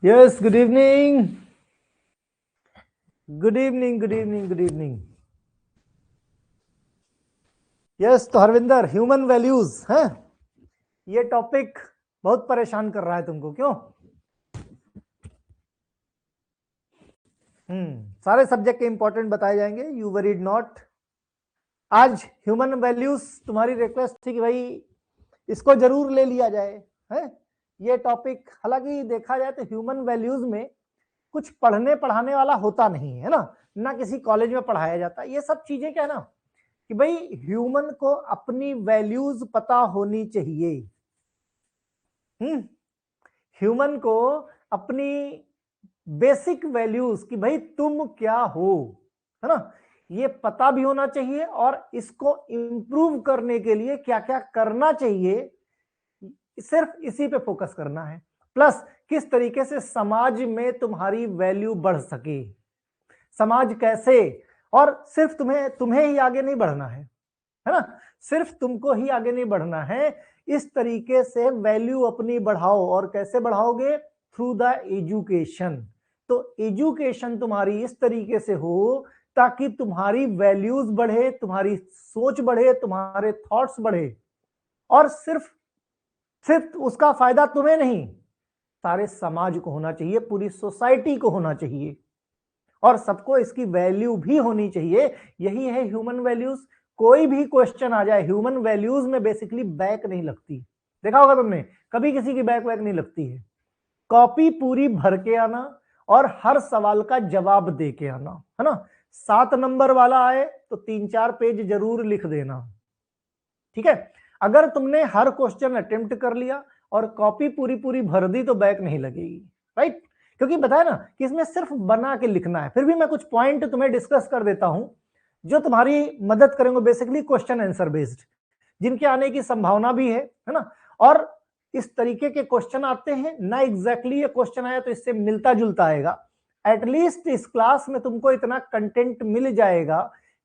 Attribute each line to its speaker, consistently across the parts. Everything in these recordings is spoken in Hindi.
Speaker 1: Yes, good evening, good evening, good evening, good evening. Yes, तो हरविंदर, ह्यूमन वैल्यूज है ये टॉपिक बहुत परेशान कर रहा है तुमको, क्यों? सारे सब्जेक्ट के इंपॉर्टेंट बताए जाएंगे, यू वरीड नॉट। आज ह्यूमन वैल्यूज तुम्हारी रिक्वेस्ट थी कि भाई इसको जरूर ले लिया जाए, है ये टॉपिक। हालांकि देखा जाए तो ह्यूमन वैल्यूज में कुछ पढ़ने पढ़ाने वाला होता नहीं है ना किसी कॉलेज में पढ़ाया जाता। ये सब चीजें क्या है ना कि भाई ह्यूमन को अपनी वैल्यूज पता होनी चाहिए। ह्यूमन को अपनी बेसिक वैल्यूज कि भाई तुम क्या हो, है ना, ये पता भी होना चाहिए और इसको इंप्रूव करने के लिए क्या क्या करना चाहिए, सिर्फ इसी पे फोकस करना है। प्लस किस तरीके से समाज में तुम्हारी वैल्यू बढ़ सके, समाज कैसे, और सिर्फ तुम्हें ही आगे नहीं बढ़ना है ना, सिर्फ तुमको ही आगे नहीं बढ़ना है। इस तरीके से वैल्यू अपनी बढ़ाओ। और कैसे बढ़ाओगे? Through the education. तो एजुकेशन तुम्हारी इस तरीके से हो ताकि तुम्हारी वैल्यूज बढ़े, तुम्हारी सोच बढ़े, तुम्हारे थॉट्स बढ़े। और सिर्फ उसका फायदा तुम्हें नहीं, सारे समाज को होना चाहिए, पूरी सोसाइटी को होना चाहिए, और सबको इसकी वैल्यू भी होनी चाहिए। यही है ह्यूमन वैल्यूज। कोई भी क्वेश्चन आ जाए, ह्यूमन वैल्यूज में बेसिकली बैक नहीं लगती। देखा होगा तुमने, कभी किसी की बैक नहीं लगती है। कॉपी पूरी भर के आना और हर सवाल का जवाब दे के आना, है ना। 7 नंबर वाला आए तो 3-4 पेज जरूर लिख देना, ठीक है। अगर तुमने हर क्वेश्चन अटेम्प्ट कर लिया और कॉपी पूरी पूरी भर दी तो बैक नहीं लगेगी, राइट। क्योंकि बताया ना कि इसमें सिर्फ बना के लिखना है। फिर भी मैं कुछ पॉइंट तुम्हें डिस्कस कर देता हूं जो तुम्हारी मदद करेंगे, बेसिकली क्वेश्चन आंसर बेस्ड, जिनके आने की संभावना भी है ना। और इस तरीके के क्वेश्चन आते हैं ना, एग्जैक्टली ये क्वेश्चन आया तो इससे मिलता जुलता आएगा। एटलीस्ट इस क्लास में तुमको इतना कंटेंट मिल जाएगा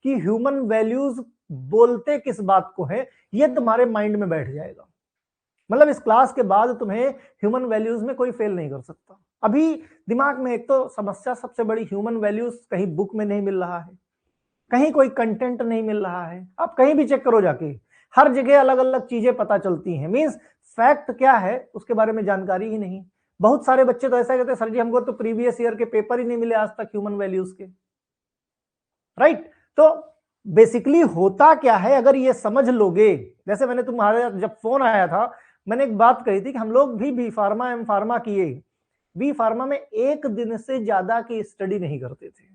Speaker 1: कि ह्यूमन वैल्यूज बोलते किस बात को है ये तुम्हारे माइंड में बैठ जाएगा। मतलब इस क्लास के बाद तुम्हें ह्यूमन वैल्यूज में कोई फेल नहीं कर सकता। अभी दिमाग में एक तो समस्या सबसे बड़ी, ह्यूमन वैल्यूज कहीं बुक में नहीं मिल रहा है, कहीं कोई कंटेंट नहीं मिल रहा है। आप कहीं भी चेक करो जाके, हर जगह अलग अलग चीजें पता चलती हैं। मींस फैक्ट क्या है उसके बारे में जानकारी ही नहीं। बहुत सारे बच्चे तो ऐसा कहते हैं, सर जी हमको तो प्रीवियस ईयर के पेपर ही नहीं मिले आज तक ह्यूमन वैल्यूज के, राइट। तो बेसिकली होता क्या है, अगर ये समझ लोगे, जैसे मैंने तुम्हारे जब फोन आया था मैंने एक बात कही थी कि हम लोग भी बी फार्मा एम फार्मा किए, बी फार्मा में एक दिन से ज्यादा की स्टडी नहीं करते थे।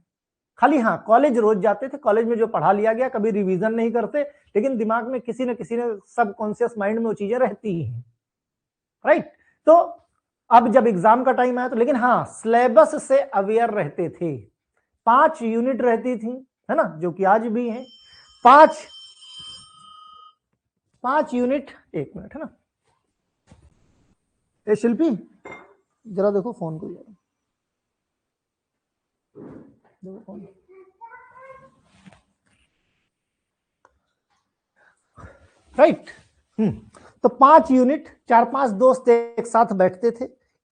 Speaker 1: खाली हाँ कॉलेज रोज जाते थे, कॉलेज में जो पढ़ा लिया गया कभी रिवीजन नहीं करते, लेकिन दिमाग में किसी न किसी ने सबकॉन्शियस माइंड में वो चीजें रहती ही हैं, राइट। तो अब जब एग्जाम का टाइम आया तो, लेकिन हाँ सिलेबस से अवेयर रहते थे। 5 यूनिट रहती थी, है ना, जो कि आज भी है। 5 यूनिट, 1 मिनट, है ना। ए शिल्पी जरा देखो फोन को, देखो फोन। राइट। तो 5 यूनिट, 4-5 दोस्त एक साथ बैठते थे,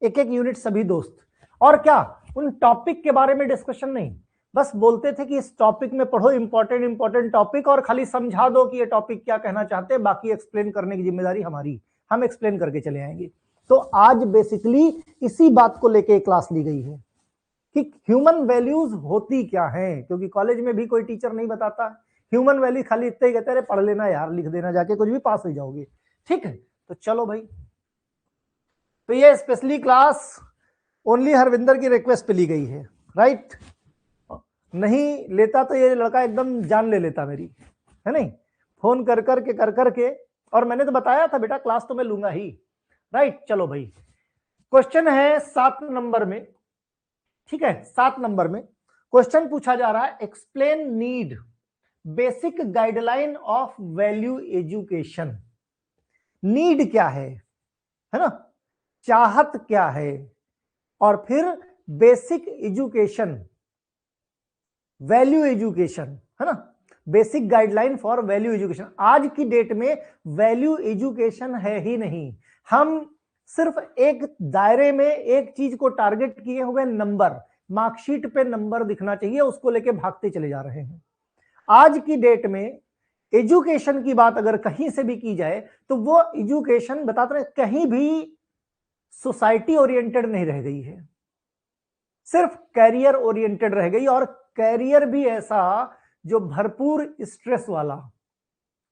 Speaker 1: एक एक यूनिट सभी दोस्त। और क्या, उन टॉपिक के बारे में डिस्कशन नहीं, बस बोलते थे कि इस टॉपिक में पढ़ो, इंपॉर्टेंट टॉपिक, और खाली समझा दो कि ये टॉपिक क्या कहना चाहते हैं, बाकी एक्सप्लेन करने की जिम्मेदारी हमारी, हम एक्सप्लेन करके चले आएंगे। तो आज बेसिकली इसी बात को लेके क्लास ली गई है कि ह्यूमन वैल्यूज होती क्या है, क्योंकि कॉलेज में भी कोई टीचर नहीं बताता। ह्यूमन वैल्यू खाली इतना ही कहते हैं, पढ़ लेना यार, लिख देना जाके, कुछ भी पास हो जाओगे, ठीक है। तो चलो भाई, तो ये स्पेशली क्लास ओनली हरविंदर की रिक्वेस्ट पे ली गई है, राइट। नहीं लेता तो ये लड़का एकदम जान ले लेता मेरी, है नहीं, फोन कर करके। और मैंने तो बताया था बेटा क्लास तो मैं लूंगा ही, राइट। चलो भाई, क्वेश्चन है 7 नंबर में, ठीक है। 7 नंबर में क्वेश्चन पूछा जा रहा है, explain need basic guideline of value education. Need क्या है ना, चाहत क्या है, और फिर बेसिक एजुकेशन, वैल्यू एजुकेशन, है ना, basic guideline for value education. आज की डेट में वैल्यू एजुकेशन है ही नहीं। हम सिर्फ एक दायरे में एक चीज को टारगेट किए हुए, नंबर, मार्कशीट पे नंबर दिखना चाहिए, उसको लेके भागते चले जा रहे हैं। आज की डेट में एजुकेशन की बात अगर कहीं से भी की जाए तो वो एजुकेशन बताते हैं कहीं भी सोसाइटी ओरिएंटेड नहीं रह गई है, सिर्फ कैरियर ओरिएंटेड रह गई, और कैरियर भी ऐसा जो भरपूर स्ट्रेस वाला,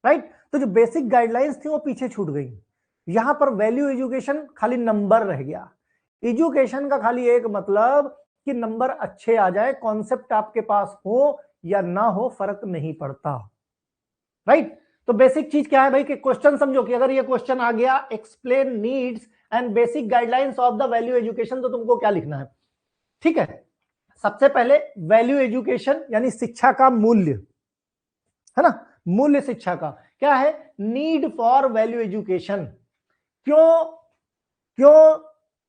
Speaker 1: राइट। तो जो बेसिक गाइडलाइंस थी वो पीछे छूट गई। यहां पर वैल्यू एजुकेशन खाली नंबर रह गया। एजुकेशन का खाली एक मतलब कि नंबर अच्छे आ जाए, कॉन्सेप्ट आपके पास हो या ना हो फर्क नहीं पड़ता, राइट। तो बेसिक चीज क्या है भाई कि क्वेश्चन समझो कि अगर ये क्वेश्चन आ गया explain needs and basic guidelines of the value education, तो तुमको क्या लिखना है? ठीक है, सबसे पहले वैल्यू एजुकेशन यानी शिक्षा का मूल्य, है ना, मूल्य शिक्षा का क्या है? Need for value education. क्यों क्यों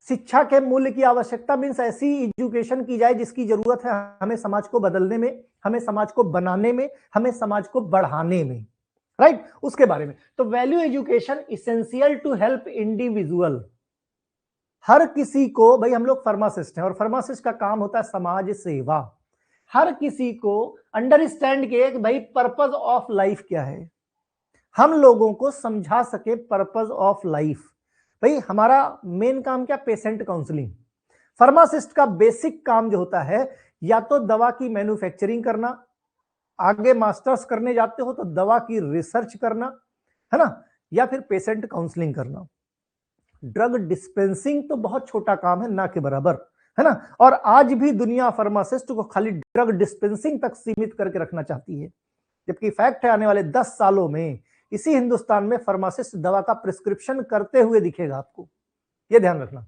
Speaker 1: शिक्षा के मूल्य की आवश्यकता? मीन्स ऐसी एजुकेशन की जाए जिसकी जरूरत है हमें समाज को बदलने में, हमें समाज को बनाने में, हमें समाज को बढ़ाने में, राइट, उसके बारे में। तो value education essential to help individual. हर किसी को, भाई हम लोग फार्मासिस्ट हैं और फार्मासिस्ट का काम होता है समाज सेवा। हर किसी को अंडरस्टैंड किए कि भाई पर्पस ऑफ लाइफ क्या है, हम लोगों को समझा सके पर्पस ऑफ लाइफ। भाई हमारा मेन काम क्या? Patient counselling. फार्मासिस्ट का बेसिक काम जो होता है या तो दवा की मैन्युफैक्चरिंग करना, आगे मास्टर्स करने जाते हो तो दवा की रिसर्च करना, है ना, या फिर पेशेंट काउंसलिंग करना। ड्रग डिस्पेंसिंग तो बहुत छोटा काम है, ना के बराबर, है ना। और आज भी दुनिया फार्मासिस्ट को खाली ड्रग डिस्पेंसिंग तक सीमित करके रखना चाहती है, जबकि फैक्ट है आने वाले 10 सालों में इसी हिंदुस्तान में फार्मासिस्ट दवा का प्रिस्क्रिप्शन करते हुए दिखेगा आपको, ये ध्यान रखना,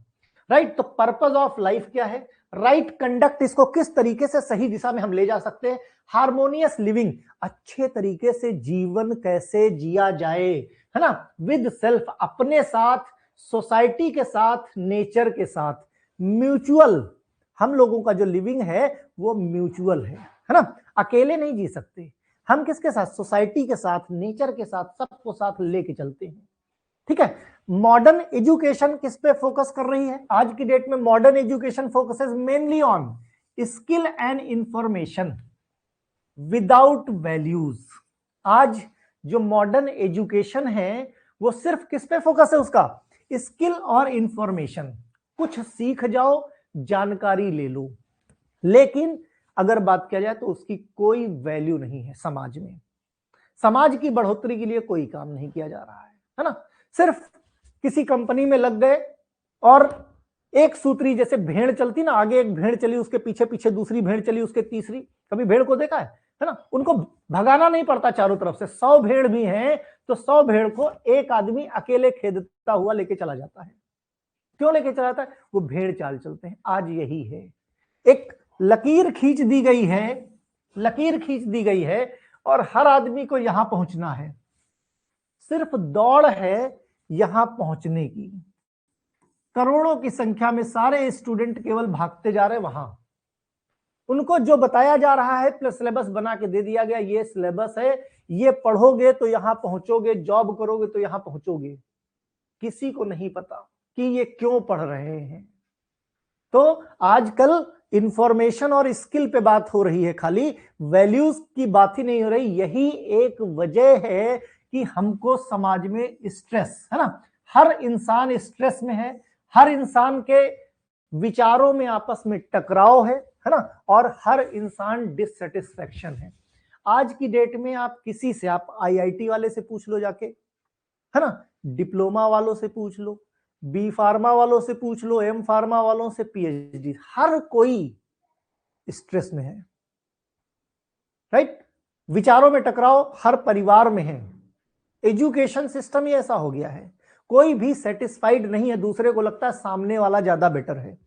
Speaker 1: राइट। तो पर्पस ऑफ लाइफ क्या है? राइट कंडक्ट, इसको किस तरीके से सही दिशा में हम ले जा सकते हैं। हार्मोनियस लिविंग, अच्छे तरीके से जीवन कैसे जिया जाए, है ना, विद सेल्फ, अपने साथ, सोसाइटी के साथ, नेचर के साथ। म्यूचुअल, हम लोगों का जो लिविंग है वो म्यूचुअल है ना, अकेले नहीं जी सकते हम। किसके साथ? सोसाइटी के साथ, नेचर के साथ, सबको साथ लेके चलते हैं, ठीक है। मॉडर्न एजुकेशन किस पे फोकस कर रही है? आज की डेट में modern education focuses mainly on skill and information without values. आज जो मॉडर्न एजुकेशन है वो सिर्फ किस पे फोकस है? उसका स्किल और इंफॉर्मेशन, कुछ सीख जाओ, जानकारी ले लो, लेकिन अगर बात किया जाए तो उसकी कोई वैल्यू नहीं है समाज में। समाज की बढ़ोतरी के लिए कोई काम नहीं किया जा रहा है ना। सिर्फ किसी कंपनी में लग गए और एक सूत्री, जैसे भेड़ चलती ना, आगे एक भेड़ चली, उसके पीछे पीछे दूसरी भेड़ चली, उसके तीसरी। कभी भेड़ को देखा है ना? उनको भगाना नहीं पड़ता चारों तरफ से। 100 भेड़ भी हैं तो 100 भेड़ को एक आदमी अकेले खेदता हुआ लेके चला जाता है। क्यों लेके चला जाता है? वो भेड़ चाल चलते हैं। आज यही है, एक लकीर खींच दी गई है, लकीर खींच दी गई है और हर आदमी को यहां पहुंचना है। सिर्फ दौड़ है यहां पहुंचने की। करोड़ों की संख्या में सारे स्टूडेंट केवल भागते जा रहे हैं वहां। उनको जो बताया जा रहा है, प्लस सिलेबस बना के दे दिया गया, ये सिलेबस है, ये पढ़ोगे तो यहां पहुंचोगे, जॉब करोगे तो यहां पहुंचोगे। किसी को नहीं पता कि ये क्यों पढ़ रहे हैं। तो आजकल इंफॉर्मेशन और स्किल पे बात हो रही है, खाली वैल्यूज की बात ही नहीं हो रही। यही एक वजह है कि हमको समाज में स्ट्रेस, है ना, हर इंसान स्ट्रेस में है, हर इंसान के विचारों में आपस में टकराव है ना, और हर इंसान डिससेटिस्फैक्शन है। आज की डेट में आप किसी से, आप आईआईटी वाले से पूछ लो जाके, है ना, डिप्लोमा वालों से पूछ लो, बी फार्मा वालों से पूछ लो, एम फार्मा वालों से, पीएचडी, हर कोई स्ट्रेस में है, राइट। विचारों में टकराव हर परिवार में है। एजुकेशन सिस्टम ही ऐसा हो गया है, कोई भी सेटिस्फाइड नहीं है, दूसरे को लगता है सामने वाला ज्यादा बेटर है।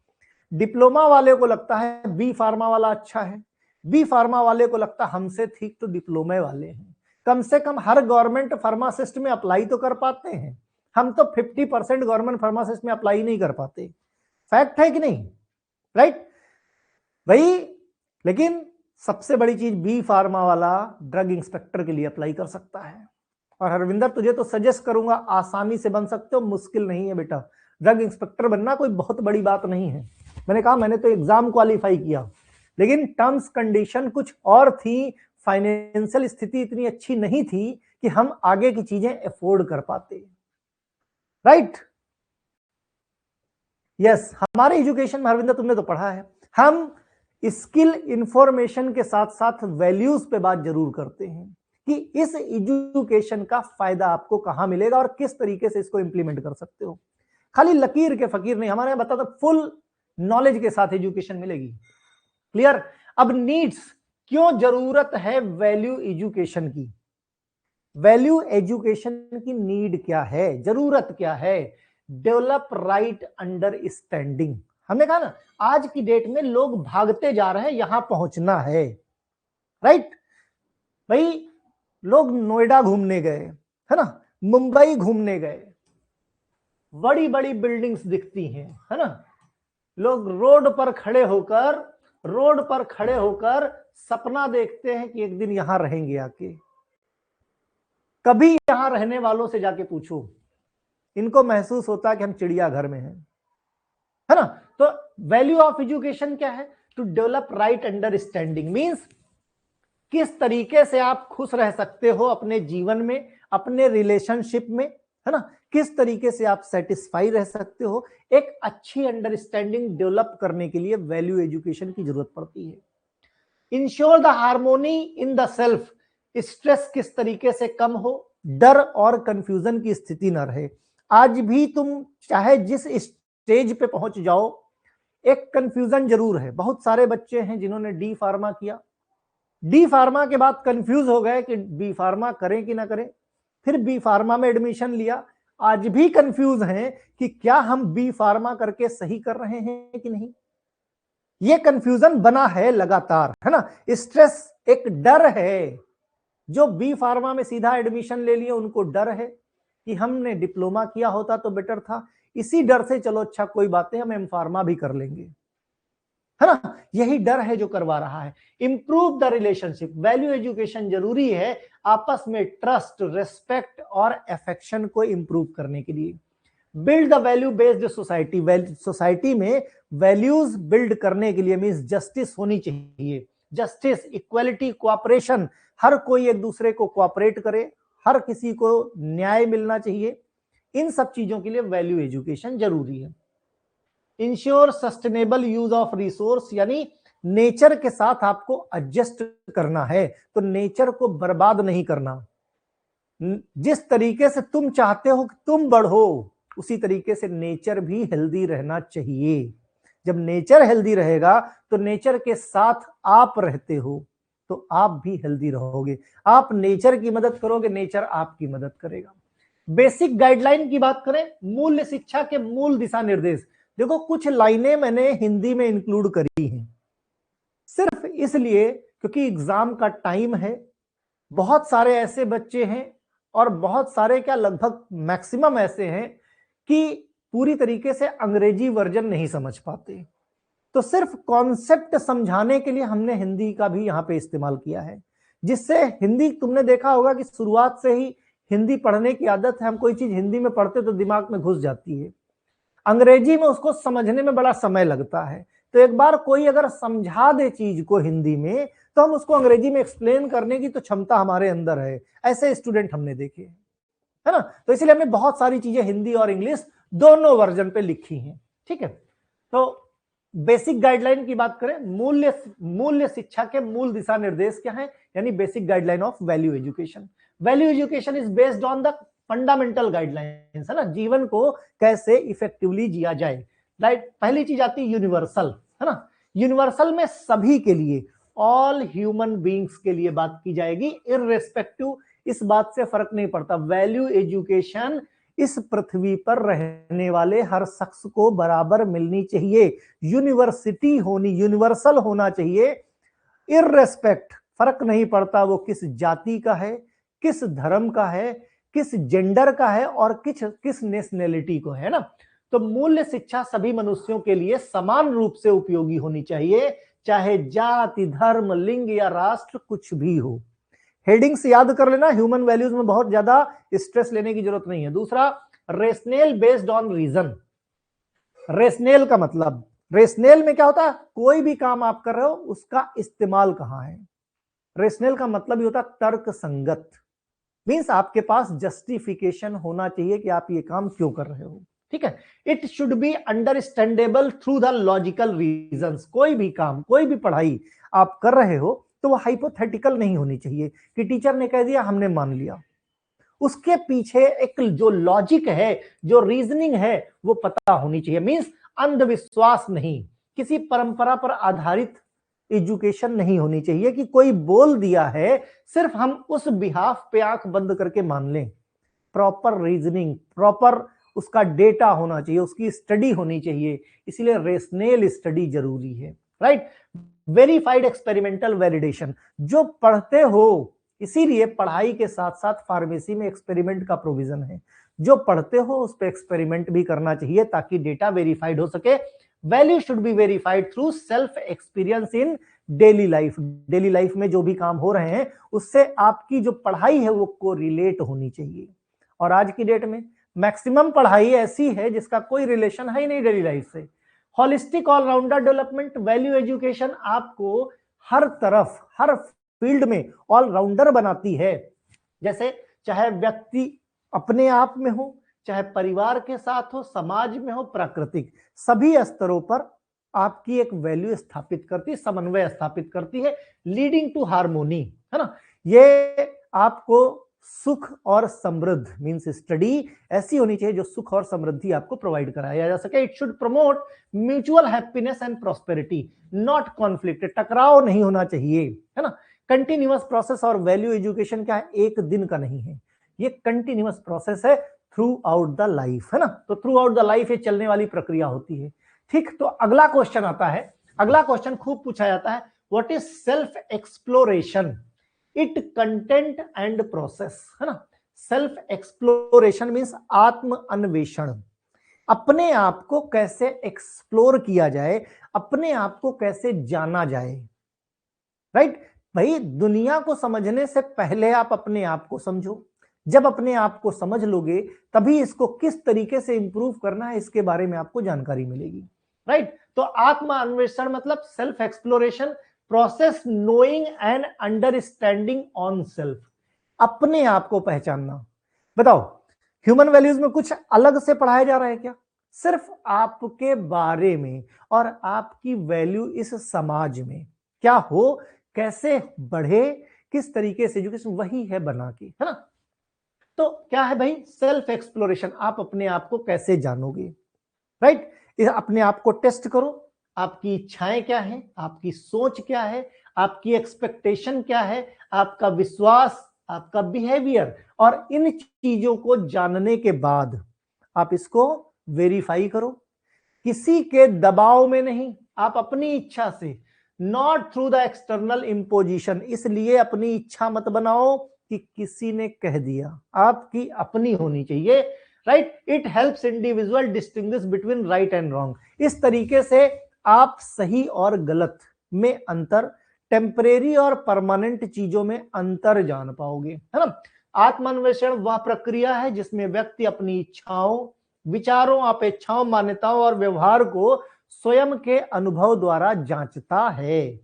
Speaker 1: डिप्लोमा वाले को लगता है बी फार्मा वाला अच्छा है, बी फार्मा वाले को लगता है हमसे ठीक तो डिप्लोमा वाले हैं। कम से कम हर गवर्नमेंट फार्मासिस्ट में अप्लाई तो कर पाते हैं, हम तो 50% गवर्नमेंट फार्मासिस्ट में अप्लाई नहीं कर पाते। फैक्ट है कि नहीं, राइट भाई। लेकिन सबसे बड़ी चीज, बी फार्मा वाला ड्रग इंस्पेक्टर के लिए अप्लाई कर सकता है। और हरविंदर तुझे तो सजेस्ट करूंगा, आसानी से बन सकते हो, मुश्किल नहीं है बेटा। ड्रग इंस्पेक्टर बनना कोई बहुत बड़ी बात नहीं है। मैंने कहा मैंने तो एग्जाम क्वालिफाई किया, लेकिन टर्म्स कंडीशन कुछ और थी, फाइनेंशियल स्थिति इतनी अच्छी नहीं थी कि हम आगे की चीजें अफोर्ड कर पाते। राइट? यस, हमारे एजुकेशन में अरविंद तुमने तो पढ़ा है, हम स्किल इंफॉर्मेशन के साथ साथ वैल्यूज पे बात जरूर करते हैं कि इस एजुकेशन का फायदा आपको कहां मिलेगा और किस तरीके से इसको इंप्लीमेंट कर सकते हो। खाली लकीर के फकीर नहीं, हमारे यहाँ बता दो फुल नॉलेज के साथ एजुकेशन मिलेगी। क्लियर? अब नीड्स, क्यों जरूरत है वैल्यू एजुकेशन की? वैल्यू एजुकेशन की नीड क्या है, जरूरत क्या है? Develop right understanding. हमने कहा ना आज की डेट में लोग भागते जा रहे हैं, यहां पहुंचना है। राइट भाई, लोग नोएडा घूमने गए, है ना, मुंबई घूमने गए, बड़ी बड़ी बिल्डिंग्स दिखती हैं, है ना, लोग रोड पर खड़े होकर सपना देखते हैं कि एक दिन यहां रहेंगे आके। कभी यहां रहने वालों से जाके पूछो, इनको महसूस होता है कि हम चिड़ियाघर में हैं, है ना? तो वैल्यू ऑफ एजुकेशन क्या है? To develop right understanding means किस तरीके से आप खुश रह सकते हो अपने जीवन में, अपने रिलेशनशिप में, है ना, किस तरीके से आप सेटिस्फाई रह सकते हो। एक अच्छी अंडरस्टैंडिंग डेवलप करने के लिए वैल्यू एजुकेशन की जरूरत पड़ती है। Ensure the harmony in the self, stress किस तरीके से कम हो, डर और कंफ्यूजन की स्थिति न रहे। आज भी तुम चाहे जिस स्टेज पे पहुंच जाओ, एक कंफ्यूजन जरूर है। बहुत सारे बच्चे हैं जिन्होंने डी फार्मा किया, डी फार्मा के बाद कंफ्यूज हो गए कि बी फार्मा करें कि ना करें, फिर बी फार्मा में एडमिशन लिया, आज भी कंफ्यूज हैं कि क्या हम बी फार्मा करके सही कर रहे हैं कि नहीं। ये कंफ्यूजन बना है लगातार, है ना। स्ट्रेस एक डर है, जो बी फार्मा में सीधा एडमिशन ले लिए उनको डर है कि हमने डिप्लोमा किया होता तो बेटर था, इसी डर से चलो अच्छा कोई बात नहीं हम एम फार्मा भी कर लेंगे, है ना। यही डर है जो करवा रहा है। Improve the relationship, value education जरूरी है आपस में ट्रस्ट, रेस्पेक्ट और अफेक्शन को इंप्रूव करने के लिए। Build the value based society, society में वैल्यूज बिल्ड करने के लिए मींस जस्टिस होनी चाहिए, जस्टिस, इक्वालिटी, कोऑपरेशन, हर कोई एक दूसरे को कोऑपरेट करे, हर किसी को न्याय मिलना चाहिए। इन सब चीजों के लिए वैल्यू एजुकेशन जरूरी है। Ensure sustainable use of resource, यानी नेचर के साथ आपको एडजस्ट करना है, तो नेचर को बर्बाद नहीं करना। जिस तरीके से तुम चाहते हो कि तुम बढ़ो, उसी तरीके से नेचर भी हेल्दी रहना चाहिए। जब नेचर हेल्दी रहेगा तो नेचर के साथ आप रहते हो तो आप भी हेल्दी रहोगे। आप नेचर की मदद करोगे, नेचर आपकी मदद करेगा। बेसिक गाइडलाइन की बात करें, मूल्य शिक्षा के मूल दिशा निर्देश। देखो कुछ लाइनें मैंने हिंदी में इंक्लूड करी हैं सिर्फ इसलिए क्योंकि एग्जाम का टाइम है, बहुत सारे ऐसे बच्चे हैं और बहुत सारे क्या लगभग मैक्सिमम ऐसे हैं कि पूरी तरीके से अंग्रेजी वर्जन नहीं समझ पाते, तो सिर्फ कॉन्सेप्ट समझाने के लिए हमने हिंदी का भी यहां पे इस्तेमाल किया है, जिससे हिंदी, तुमने देखा होगा कि शुरुआत से ही हिंदी पढ़ने की आदत है, हम कोई चीज हिंदी में पढ़ते तो दिमाग में घुस जाती है, अंग्रेजी में उसको समझने में बड़ा समय लगता है। तो एक बार कोई अगर समझा दे चीज को हिंदी में तो हम उसको अंग्रेजी में एक्सप्लेन करने की तो क्षमता हमारे अंदर है, ऐसे स्टूडेंट हमने देखे, है ना। तो इसलिए हमने बहुत सारी चीजें हिंदी और इंग्लिश दोनों वर्जन पे लिखी हैं, ठीक है। तो बेसिक गाइडलाइन की बात करें, मूल्य शिक्षा के मूल दिशा निर्देश क्या है, यानी basic guideline of value education. Value education is based on the fundamental guidelines, है ना, जीवन को कैसे इफेक्टिवली जिया जाए। राइट, पहली चीज आती है यूनिवर्सल, है ना। यूनिवर्सल में सभी के लिए, ऑल ह्यूमन बींग्स के लिए बात की जाएगी, इररिस्पेक्टिव, इस बात से फर्क नहीं पड़ता। वैल्यू एजुकेशन इस पृथ्वी पर रहने वाले हर शख्स को बराबर मिलनी चाहिए, यूनिवर्सिटी होनी, यूनिवर्सल होना चाहिए, इररिस्पेक्ट, फर्क नहीं पड़ता वो किस जाति का है, किस धर्म का है, किस जेंडर का है और किस नेशनैलिटी को है ना। तो मूल्य शिक्षा सभी मनुष्यों के लिए समान रूप से उपयोगी होनी चाहिए, चाहे जाति, धर्म, लिंग या राष्ट्र कुछ भी हो। हेडिंग्स याद कर लेना, ह्यूमन वैल्यूज में बहुत ज्यादा स्ट्रेस लेने की जरूरत नहीं है। दूसरा, रेशनल बेस्ड ऑन रीजन, रेशनेल का मतलब, रेशनेल में क्या होता है, कोई भी काम आप कर रहे हो उसका इस्तेमाल कहां है। रेशनेल का मतलब ही होता है तर्क संगत, मींस आपके पास जस्टिफिकेशन होना चाहिए कि आप ये काम क्यों कर रहे हो, ठीक है। It should be understandable through the logical reasons. कोई भी काम, कोई भी पढ़ाई आप कर रहे हो तो वो हाइपोथेटिकल नहीं होनी चाहिए कि टीचर ने कह दिया हमने मान लिया। उसके पीछे एक जो लॉजिक है, जो रीजनिंग है, वो पता होनी चाहिए। मींस अंधविश्वास नहीं, किसी परंपरा पर आधारित एजुकेशन नहीं होनी चाहिए कि कोई बोल दिया है सिर्फ हम उस बिहाफ पे आंख बंद करके मान लें। प्रॉपर रीजनिंग, प्रॉपर उसका डेटा होना चाहिए, उसकी स्टडी होनी चाहिए, इसीलिए रेशनेल स्टडी जरूरी है, राइट। वेरीफाइड एक्सपेरिमेंटल वैलिडेशन, जो पढ़ते हो, इसीलिए पढ़ाई के साथ साथ फार्मेसी में एक्सपेरिमेंट का प्रोविजन है। जो पढ़ते हो उस पर एक्सपेरिमेंट भी करना चाहिए ताकि डेटा वेरीफाइड हो सके। Value should be verified through self experience in daily life. Daily life में जो भी काम हो रहे हैं उससे आपकी जो पढ़ाई है वो कोरिलेट होनी चाहिए। और आज की डेट में मैक्सिमम पढ़ाई ऐसी है जिसका कोई रिलेशन है ही नहीं डेली लाइफ से। Holistic all rounder development value education आपको हर तरफ, हर फील्ड में ऑलराउंडर बनाती है। जैसे चाहे व्यक्ति अपने आप में हो, चाहे परिवार के साथ हो, समाज में हो, प्राकृतिक, सभी स्तरों पर आपकी एक वैल्यू स्थापित करती है, समन्वय स्थापित करती है, लीडिंग टू हार्मोनी, है ना। ये आपको सुख और समृद्ध, मींस स्टडी ऐसी होनी चाहिए जो सुख और समृद्धि आपको प्रोवाइड कराया जा सके। It should promote mutual happiness and prosperity, not conflict, टकराव नहीं होना चाहिए, है ना। कंटिन्यूअस प्रोसेस, और वैल्यू एजुकेशन क्या है, एक दिन का नहीं है, ये कंटिन्यूअस प्रोसेस है थ्रू आउट द लाइफ, है ना। तो थ्रू आउट द लाइफ ये चलने वाली प्रक्रिया होती है, ठीक। तो अगला क्वेश्चन आता है, अगला क्वेश्चन खूब पूछा जाता है, what is self exploration, it content and process, है ना। सेल्फ एक्सप्लोरेशन मींस आत्म अन्वेषण, अपने आप को कैसे एक्सप्लोर किया जाए, अपने आप को कैसे जाना जाए, राइट। भाई दुनिया को समझने से पहले आप अपने आप को समझो, जब अपने आप को समझ लोगे तभी इसको किस तरीके से इंप्रूव करना है इसके बारे में आपको जानकारी मिलेगी, राइट। तो आत्म अन्वेषण मतलब self exploration, process knowing and understanding on self, अपने आप को पहचानना। बताओ ह्यूमन वैल्यूज में कुछ अलग से पढ़ाया जा रहा है क्या, सिर्फ आपके बारे में और आपकी वैल्यू इस समाज में क्या हो, कैसे बढ़े, किस तरीके से एजुकेशन, वही है बना के, है ना। तो क्या है भाई, सेल्फ एक्सप्लोरेशन, आप अपने आप को कैसे जानोगे, राइट। अपने आप को टेस्ट करो, आपकी इच्छाएं क्या है, आपकी सोच क्या है, आपकी एक्सपेक्टेशन क्या है, आपका विश्वास, आपका बिहेवियर, और इन चीजों को जानने के बाद आप इसको वेरीफाई करो, किसी के दबाव में नहीं, आप अपनी इच्छा से, not through the external imposition. इसलिए अपनी इच्छा मत बनाओ कि किसी ने कह दिया, आपकी अपनी होनी चाहिए, right. It helps individual distinguish between right and wrong. इस तरीके से आप सही और गलत में अंतर, टेम्परेरी और परमानेंट चीजों में अंतर जान पाओगे, है ना। आत्मान्वेषण वह प्रक्रिया है जिसमें व्यक्ति अपनी इच्छाओं, विचारों, अपेक्षाओं, मान्यताओं और व्यवहार को स्वयं के अनुभव द्वारा जांचता है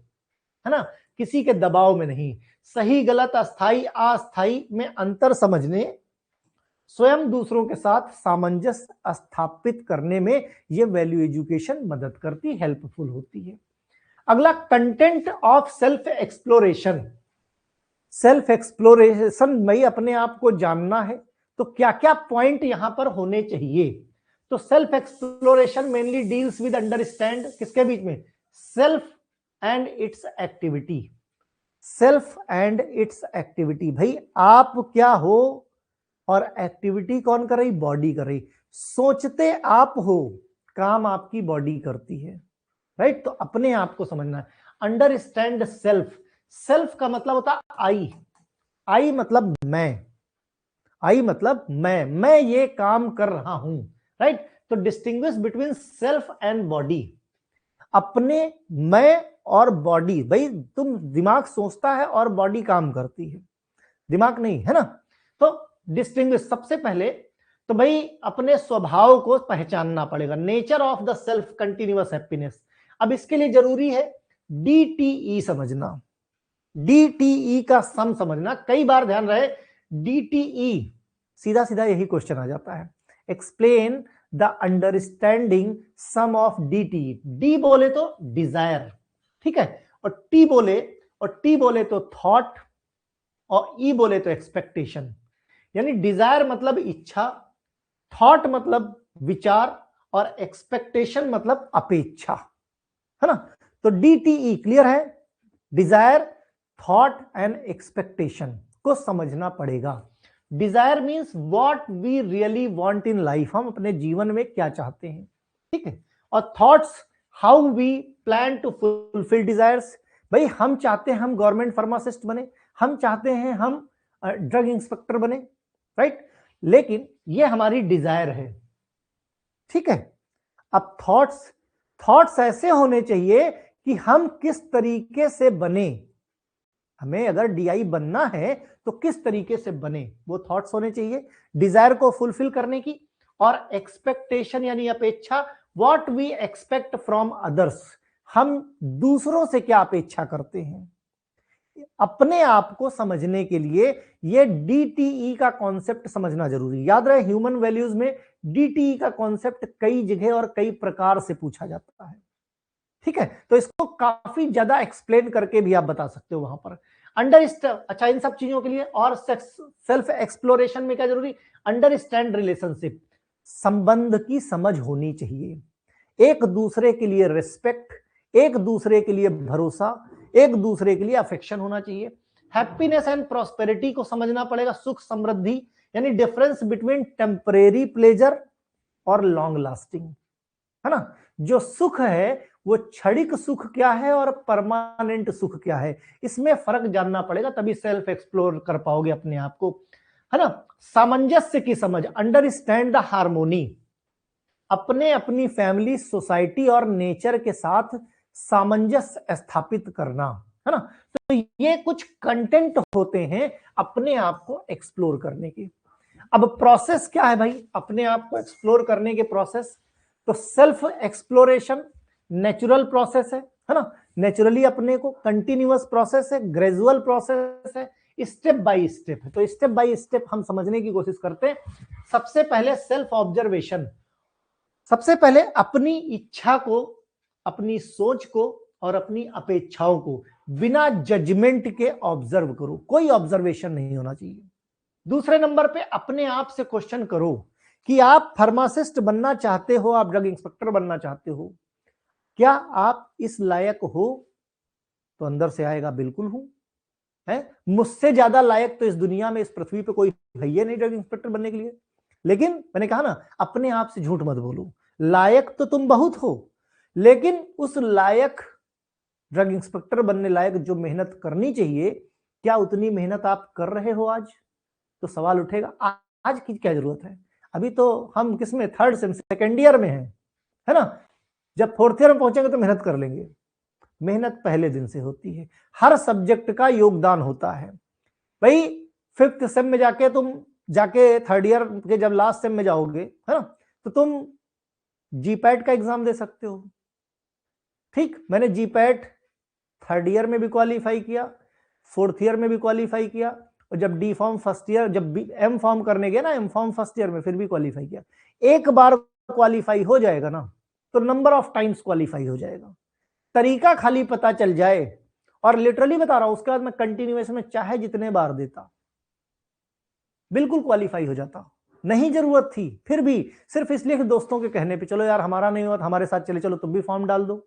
Speaker 1: ना, किसी के दबाव में नहीं। सही गलत, अस्थाई अस्थाई में अंतर समझने, स्वयं दूसरों के साथ सामंजस्य स्थापित करने में यह वैल्यू एजुकेशन मदद करती, हेल्पफुल होती है। अगला, content of self exploration. Self exploration में अपने आप को जानना है तो क्या क्या पॉइंट यहां पर होने चाहिए। तो self exploration mainly deals with understand, किसके बीच में, self and it's activity. Self and it's activity, भाई आप क्या हो और एक्टिविटी कौन कर रही, बॉडी कर रही। सोचते आप हो, काम आपकी बॉडी करती है, राइट। तो अपने आप को समझना है। अंडरस्टैंड सेल्फ, सेल्फ का मतलब होता है आई, आई मतलब मैं, आई मतलब मैं ये काम कर रहा हूं, राइट। तो distinguish between self and body, अपने मैं और बॉडी। भाई तुम, दिमाग सोचता है और बॉडी काम करती है, दिमाग नहीं, है ना। तो डिस्टिंग्विश, सबसे पहले तो भाई अपने स्वभाव को पहचानना पड़ेगा, nature of the self continuous happiness. अब इसके लिए जरूरी है DTE समझना, DTE का सम समझना। कई बार ध्यान रहे DTE सीधा सीधा यही क्वेश्चन आ जाता है, explain the understanding sum of DTE। D बोले तो डिजायर, ठीक है, और टी बोले तो थॉट, और ई बोले तो एक्सपेक्टेशन। यानी डिजायर मतलब इच्छा, थॉट मतलब विचार, और एक्सपेक्टेशन मतलब अपेक्षा, है ना। तो DTE क्लियर है, डिजायर, थॉट एंड एक्सपेक्टेशन को समझना पड़ेगा। Desire means what we really want in life, हम अपने जीवन में क्या चाहते हैं, ठीक है। और thoughts, how we plan to fulfil desires. भाई हम चाहते हैं हम गवर्नमेंट फार्मासिस्ट बने, हम चाहते हैं हम ड्रग इंस्पेक्टर बने, राइट, लेकिन ये हमारी डिजायर है, ठीक है। अब थॉट्स ऐसे होने चाहिए कि हम किस तरीके से बने, हमें अगर DI बनना है तो किस तरीके से बने, वो थॉट्स होने चाहिए डिजायर को फुलफिल करने की। और एक्सपेक्टेशन यानी अपेक्षा, what we expect from others, हम दूसरों से क्या अपेक्षा करते हैं। अपने आप को समझने के लिए ये DTE का कॉन्सेप्ट समझना जरूरी। याद रहे ह्यूमन वैल्यूज में DTE का कॉन्सेप्ट कई जगह और कई प्रकार से पूछा जाता है, ठीक है। तो इसको काफी ज्यादा एक्सप्लेन करके भी आप बता सकते हो वहां पर। अच्छा, इन सब चीजों के लिए और सेल्फ एक्सप्लोरेशन में क्या जरूरी, अंडरस्टैंड रिलेशनशिप, संबंध की समझ होनी चाहिए, एक दूसरे के लिए रिस्पेक्ट, एक दूसरे के लिए भरोसा, एक दूसरे के लिए अफेक्शन होना चाहिए। हैप्पीनेस एंड प्रॉस्पेरिटी को समझना पड़ेगा, सुख समृद्धि, यानी डिफरेंस बिटवीन टेम्परेरी प्लेजर और लॉन्ग लास्टिंग, है ना। जो सुख है वो क्षणिक सुख क्या है और परमानेंट सुख क्या है, इसमें फर्क जानना पड़ेगा, तभी सेल्फ एक्सप्लोर कर पाओगे अपने आप को, है ना। सामंजस्य की समझ, अंडरस्टैंड द हार्मोनी, अपने अपनी फैमिली, सोसाइटी और नेचर के साथ सामंजस्य स्थापित करना, है ना। तो ये कुछ कंटेंट होते हैं अपने आप को एक्सप्लोर करने की। अब प्रोसेस क्या है भाई अपने आप को एक्सप्लोर करने के प्रोसेस, तो सेल्फ एक्सप्लोरेशन नेचुरल प्रोसेस है ना, नेचुरली अपने को, कंटिन्यूअस प्रोसेस है, ग्रेजुअल प्रोसेस है, स्टेप बाय स्टेप है। तो स्टेप बाय स्टेप हम समझने की कोशिश करते हैं। सबसे पहले सेल्फ ऑब्जर्वेशन, सबसे पहले अपनी इच्छा को, अपनी सोच को और अपनी अपेक्षाओं को बिना जजमेंट के ऑब्जर्व करो, कोई ऑब्जर्वेशन नहीं होना चाहिए। दूसरे नंबर पे अपने आप से क्वेश्चन करो कि आप फार्मासिस्ट बनना चाहते हो, आप ड्रग इंस्पेक्टर बनना चाहते हो, क्या आप इस लायक हो। तो अंदर से आएगा बिल्कुल हूं, है, मुझसे ज्यादा लायक तो इस दुनिया में, इस पृथ्वी पे कोई है ही नहीं ड्रग इंस्पेक्टर बनने के लिए। लेकिन मैंने कहा ना, अपने आप से झूठ मत बोलो, लायक तो तुम बहुत हो, लेकिन उस लायक ड्रग इंस्पेक्टर बनने लायक जो मेहनत करनी चाहिए, क्या उतनी मेहनत आप कर रहे हो आज। तो सवाल उठेगा आज की क्या जरूरत है, अभी तो हम किसमें, थर्ड सेम, सेकेंड ईयर में है ना। जब फोर्थ ईयर में पहुंचेंगे तो मेहनत कर लेंगे। मेहनत पहले दिन से होती है, हर सब्जेक्ट का योगदान होता है भाई। फिफ्थ सेम में जाके थर्ड ईयर के जब लास्ट सेम में जाओगे, है ना, तो तुम जीपैट का एग्जाम दे सकते हो। ठीक, मैंने जीपैट थर्ड ईयर में भी क्वालिफाई किया, फोर्थ ईयर में भी क्वालिफाई किया, और जब डी फॉर्म फर्स्ट ईयर, जब एम फॉर्म करने गया ना, एम फॉर्म फर्स्ट ईयर में, फिर भी क्वालिफाई किया। एक बार क्वालिफाई हो जाएगा ना, तो नंबर ऑफ टाइम्स क्वालिफाई हो जाएगा। तरीका खाली पता चल जाए, और लिटरली बता रहा हूं, उसके बाद मैं कंटिन्यूएशन में चाहे जितने बार देता, बिल्कुल क्वालिफाई हो जाता। नहीं जरूरत थी, फिर भी सिर्फ इसलिए कि दोस्तों के कहने पे, चलो यार हमारा नहीं हुआ, हमारे साथ चले चलो, तुम भी फॉर्म डाल दो।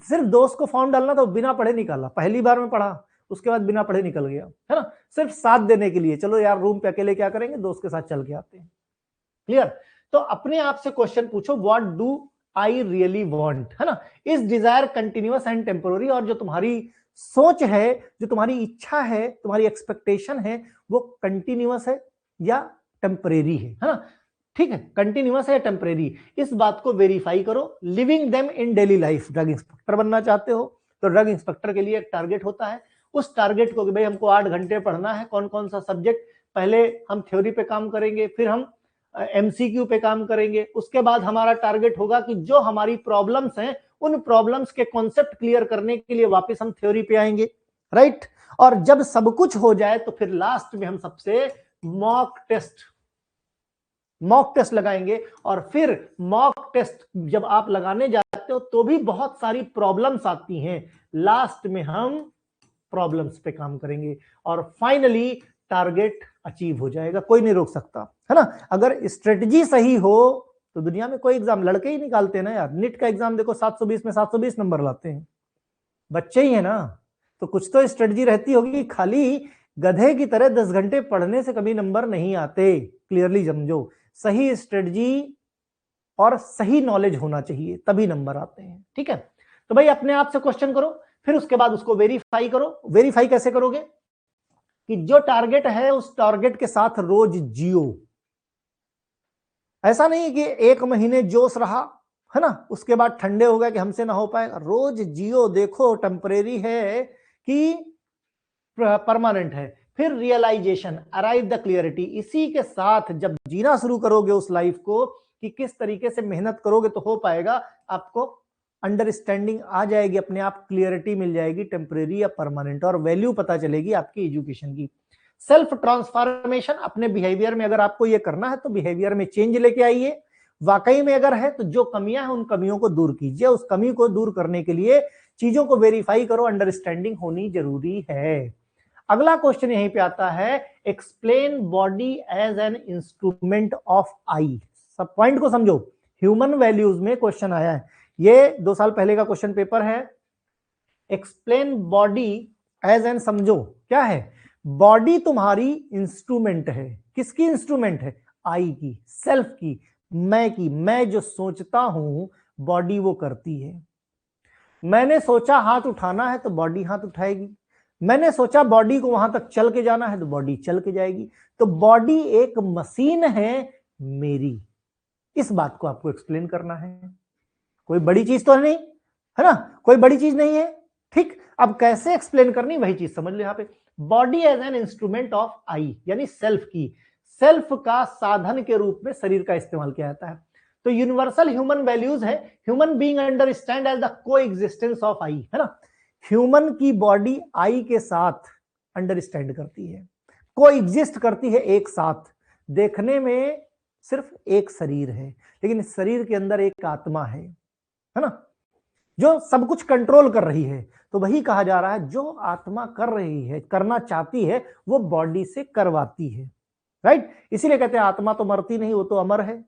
Speaker 1: सिर्फ दोस्त को फॉर्म डालना तो बिना पढ़े निकाला, पहली बार में पढ़ा, उसके बाद बिना पढ़े निकल गया, है ना। सिर्फ साथ देने के लिए, चलो यार रूम पे अकेले क्या करेंगे, दोस्त के साथ चल के आते हैं। क्लियर। तो अपने आप से क्वेश्चन पूछो, what do I really want, है ना। इस डिजायर कंटिन्यूअस एंड टेम्पोररी, और जो तुम्हारी सोच है, जो तुम्हारी इच्छा है, तुम्हारी एक्सपेक्टेशन है, वो कंटिन्यूअस है या टेम्परेरी है ना। ठीक है, कंटिन्यूअस है या टेम्परेरी, इस बात को वेरीफाई करो। Living them in daily life, drug inspector बनना चाहते हो तो ड्रग इंस्पेक्टर के लिए एक टारगेट होता है, उस टारगेट को कि भाई हमको 8 घंटे पढ़ना है, कौन कौन सा सब्जेक्ट, पहले हम थ्योरी पे काम करेंगे, फिर हम एमसीक्यू पे काम करेंगे। उसके बाद हमारा टारगेट होगा कि जो हमारी प्रॉब्लम्स हैं उन प्रॉब्लम्स के कॉन्सेप्ट क्लियर करने के लिए वापस हम थ्योरी पे आएंगे, राइट। और जब सब कुछ हो जाए तो फिर लास्ट में हम सबसे मॉक टेस्ट लगाएंगे। और फिर मॉक टेस्ट जब आप लगाने जाते हो तो भी बहुत सारी प्रॉब्लम्स आती हैं, लास्ट में हम प्रॉब्लम्स पे काम करेंगे और फाइनली टारगेट अचीव हो जाएगा, कोई नहीं रोक सकता, है ना। अगर स्ट्रेटजी सही हो तो दुनिया में कोई एग्जाम लड़के ही निकालते हैं ना यार। नीट का एग्जाम देखो 720 में 720 नंबर लाते हैं, बच्चे ही है ना। तो कुछ तो स्ट्रेटजी रहती होगी, खाली गधे की तरह 10 घंटे पढ़ने से कभी नंबर नहीं आते, क्लियरली समझो। सही स्ट्रेटजी और सही नॉलेज होना चाहिए तभी नंबर आते हैं, ठीक है। तो भाई अपने आप से क्वेश्चन करो, फिर उसके बाद उसको वेरीफाई करो। वेरीफाई कैसे करोगे कि जो टारगेट है उस टारगेट के साथ रोज जियो। ऐसा नहीं कि एक महीने जोश रहा, है ना, उसके बाद ठंडे हो गए कि हमसे ना हो पाएगा। रोज जियो, देखो टेम्परेरी है कि परमानेंट है। फिर रियलाइजेशन, अराइव द क्लियरिटी। इसी के साथ जब जीना शुरू करोगे उस लाइफ को कि किस तरीके से मेहनत करोगे तो हो पाएगा, आपको अंडरस्टैंडिंग आ जाएगी, अपने आप क्लियरिटी मिल जाएगी, टेम्परेरी या परमानेंट, और वैल्यू पता चलेगी आपकी एजुकेशन की। सेल्फ ट्रांसफॉर्मेशन, अपने बिहेवियर में अगर आपको ये करना है तो बिहेवियर में चेंज लेके आइए। वाकई में अगर है तो जो कमियां हैं उन कमियों को दूर कीजिए। उस कमी को दूर करने के लिए चीजों को वेरीफाई करो, अंडरस्टैंडिंग होनी जरूरी है। अगला क्वेश्चन यहीं पे आता है, explain body as an instrument of I. सब पॉइंट को समझो, ह्यूमन वैल्यूज में क्वेश्चन आया है, ये 2 साल पहले का क्वेश्चन पेपर है। एक्सप्लेन बॉडी एज एन, समझो क्या है, बॉडी तुम्हारी इंस्ट्रूमेंट है। किसकी इंस्ट्रूमेंट है? आई की, सेल्फ की, मैं की। मैं जो सोचता हूं बॉडी वो करती है। मैंने सोचा हाथ उठाना है तो बॉडी हाथ उठाएगी। मैंने सोचा बॉडी को वहां तक चल के जाना है तो बॉडी चल के जाएगी। तो बॉडी एक मशीन है मेरी। इस बात को आपको एक्सप्लेन करना है। कोई बड़ी चीज तो नहीं है ना, कोई बड़ी चीज नहीं है, ठीक। अब कैसे एक्सप्लेन करनी वही चीज समझ लो। यहां पे body as an instrument of I, यानी सेल्फ की, सेल्फ का साधन के रूप में शरीर का इस्तेमाल किया जाता है। तो यूनिवर्सल ह्यूमन वैल्यूज है, human being understand as the coexistence of I, है ना। ह्यूमन की बॉडी आई के साथ अंडरस्टैंड करती है, को एग्जिस्ट करती है एक साथ। देखने में सिर्फ एक शरीर है, लेकिन इस शरीर के अंदर एक आत्मा है ना, जो सब कुछ कंट्रोल कर रही है। तो वही कहा जा रहा है, जो आत्मा कर रही है, करना चाहती है, वो बॉडी से करवाती है, राइट। इसीलिए कहते हैं आत्मा तो मरती नहीं, वो तो अमर है।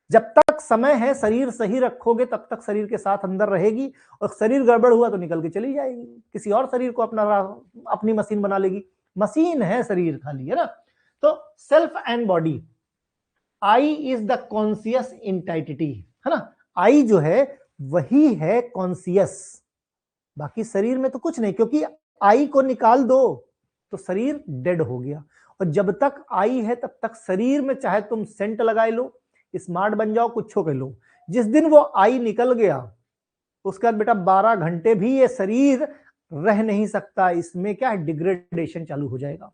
Speaker 1: जब तक समय है, शरीर सही रखोगे तब तक शरीर के साथ अंदर रहेगी, और शरीर गड़बड़ हुआ तो निकल के चली जाएगी, किसी और शरीर को अपनी मशीन बना लेगी। मशीन है शरीर खाली, है ना। तो self and body, I is the conscious entity, है ना। आई जो है वही है कॉन्सियस, बाकी शरीर में तो कुछ नहीं, क्योंकि आई को निकाल दो तो शरीर डेड हो गया। और जब तक आई है तब तक शरीर में चाहे तुम सेंट लगाए लो, स्मार्ट बन जाओ, कुछ कर लो। जिस दिन वो आई निकल गया उसके बाद बेटा 12 घंटे भी ये शरीर रह नहीं सकता, इसमें क्या है, डिग्रेडेशन चालू हो जाएगा।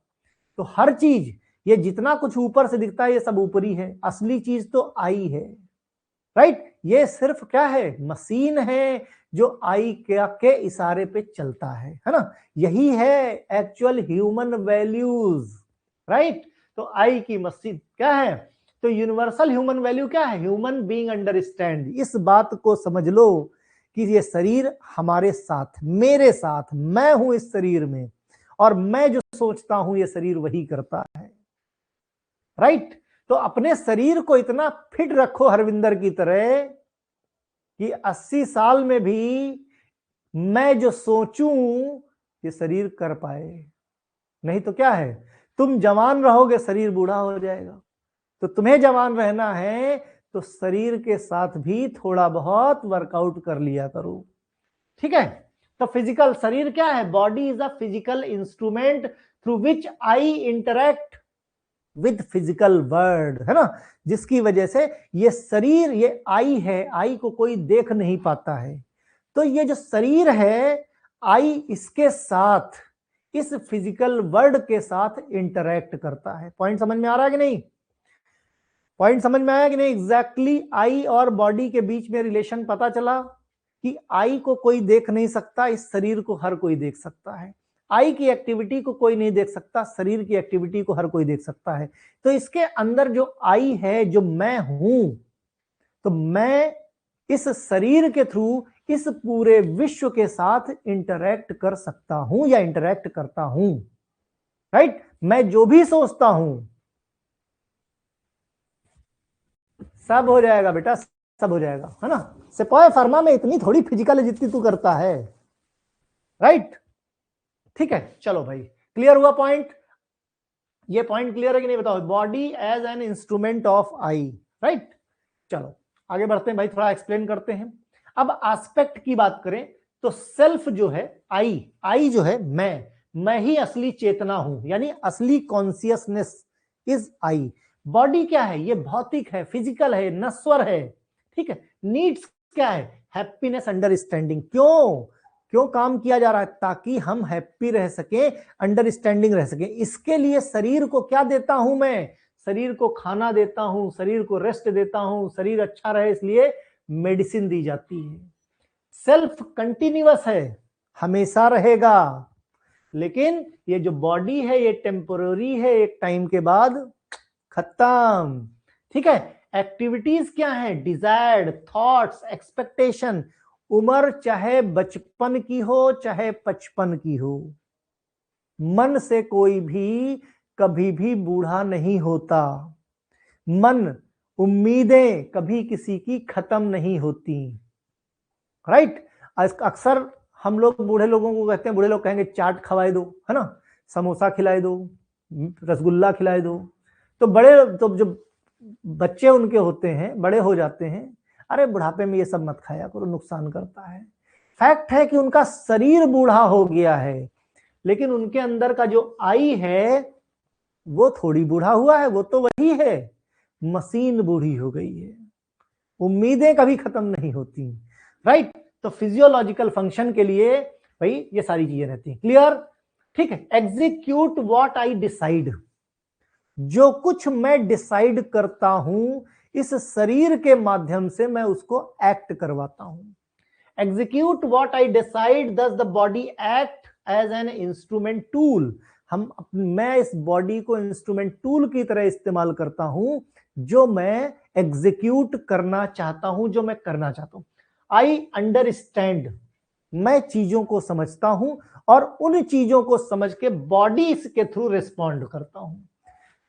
Speaker 1: तो हर चीज, ये जितना कुछ ऊपर से दिखता है ये सब ऊपरी है, असली चीज तो आई है, राइट। ये सिर्फ क्या है, मशीन है जो आई के इशारे पे चलता है ना। यही है एक्चुअल ह्यूमन वैल्यूज, राइट। तो आई की मशीन क्या है, तो यूनिवर्सल ह्यूमन वैल्यू क्या है, ह्यूमन बीइंग अंडरस्टैंड। इस बात को समझ लो कि ये शरीर हमारे साथ, मेरे साथ, मैं हूं इस शरीर में, और मैं जो सोचता हूं ये शरीर वही करता है, राइट। तो अपने शरीर को इतना फिट रखो हरविंदर की तरह कि 80 साल में भी मैं जो सोचूं ये शरीर कर पाए। नहीं तो क्या है, तुम जवान रहोगे शरीर बूढ़ा हो जाएगा। तो तुम्हें जवान रहना है तो शरीर के साथ भी थोड़ा बहुत वर्कआउट कर लिया करो, ठीक है। तो फिजिकल शरीर क्या है, body is a physical instrument through which I interact with physical world, है ना। जिसकी वजह से ये शरीर, ये आई है, आई को कोई देख नहीं पाता है। तो ये जो शरीर है, आई इसके साथ, इस फिजिकल वर्ल्ड के साथ इंटरैक्ट करता है। पॉइंट समझ में आ रहा है कि नहीं? पॉइंट समझ में आया कि नहीं? एग्जैक्टली आई और बॉडी के बीच में रिलेशन पता चला कि आई को कोई देख नहीं सकता, इस शरीर को हर कोई देख सकता है। आई की एक्टिविटी को कोई नहीं देख सकता, शरीर की एक्टिविटी को हर कोई देख सकता है। तो इसके अंदर जो आई है, जो मैं हूं, तो मैं इस शरीर के थ्रू इस पूरे विश्व के साथ इंटरैक्ट कर सकता हूं या इंटरैक्ट करता हूं। राइट? मैं जो भी सोचता हूं सब हो जाएगा बेटा, सब हो जाएगा, है ना? सिपाही फार्मा में इतनी थोड़ी फिजिकल है जितनी तू करता है। राइट? ठीक है, चलो भाई, क्लियर हुआ पॉइंट? ये पॉइंट क्लियर है कि नहीं बताओ? Body as an instrument of I. Right? चलो आगे बढ़ते हैं भाई, थोड़ा एक्सप्लेन करते हैं। अब एस्पेक्ट की बात करें तो सेल्फ जो है, आई जो है, मैं ही असली चेतना हूं, यानी असली कॉन्सियसनेस इज आई। बॉडी क्या है? ये भौतिक है, फिजिकल है, नश्वर है। ठीक है। नीड्स क्या है? Happiness, understanding. क्यों काम किया जा रहा है? ताकि हम हैप्पी रह सके, अंडरस्टैंडिंग रह सके। इसके लिए शरीर को क्या देता हूं मैं? शरीर को खाना देता हूं, शरीर को रेस्ट देता हूं, शरीर अच्छा रहे इसलिए मेडिसिन दी जाती है। सेल्फ कंटिन्यूअस है, हमेशा रहेगा, लेकिन ये जो बॉडी है ये टेम्पोररी है, एक टाइम के बाद खत्म। ठीक है। एक्टिविटीज क्या है? Desired, thoughts, expectation. उम्र चाहे बचपन की हो चाहे 55 की हो, मन से कोई भी कभी भी बूढ़ा नहीं होता। मन, उम्मीदें कभी किसी की खत्म नहीं होती। राइट? अक्सर हम लोग बूढ़े लोगों को कहते हैं, बूढ़े लोग कहेंगे चाट खवाए दो, है ना, समोसा खिलाए दो, रसगुल्ला खिलाए दो। तो जो बच्चे उनके होते हैं, बड़े हो जाते हैं, अरे बुढ़ापे में ये सब मत खाया करो, नुकसान करता है। फैक्ट है कि उनका शरीर बूढ़ा हो गया है, लेकिन उनके अंदर का जो आई है वो थोड़ी बूढ़ा हुआ है, वो तो वही है, मशीन बूढ़ी हो गई है। उम्मीदें कभी खत्म नहीं होती। राइट? तो फिजियोलॉजिकल फंक्शन के लिए भाई ये सारी चीजें रहती हैं। क्लियर? ठीक है। Execute what I decide. जो कुछ मैं डिसाइड करता हूं, इस शरीर के माध्यम से मैं उसको एक्ट करवाता हूं। Execute what I decide, thus the body act as an instrument tool. मैं इस बॉडी को इंस्ट्रूमेंट टूल की तरह इस्तेमाल करता हूं, जो मैं एग्जीक्यूट करना चाहता हूं, जो मैं करना चाहता हूं। आई अंडरस्टैंड, मैं चीजों को समझता हूं और उन चीजों को समझ के बॉडी के थ्रू रिस्पॉन्ड करता हूं।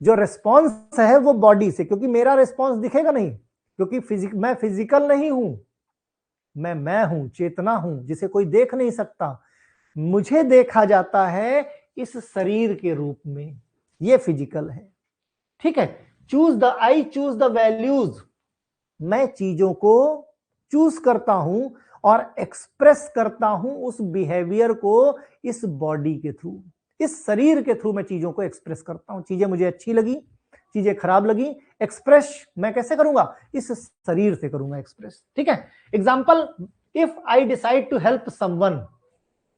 Speaker 1: जो रिस्पॉन्स है वो बॉडी से, क्योंकि मेरा रिस्पॉन्स दिखेगा नहीं, क्योंकि मैं फिजिकल नहीं हूं, मैं हूं, चेतना हूं, जिसे कोई देख नहीं सकता। मुझे देखा जाता है इस शरीर के रूप में, ये फिजिकल है। ठीक है। Choose the I, choose the values. मैं चीजों को चूज करता हूं और एक्सप्रेस करता हूं उस बिहेवियर को इस बॉडी के थ्रू, इस शरीर के थ्रू मैं चीजों को एक्सप्रेस करता हूं। चीजें मुझे अच्छी लगी, चीजें खराब लगी, एक्सप्रेस मैं कैसे करूंगा? इस शरीर से करूंगा एक्सप्रेस। ठीक है। Example, if I decide to help someone,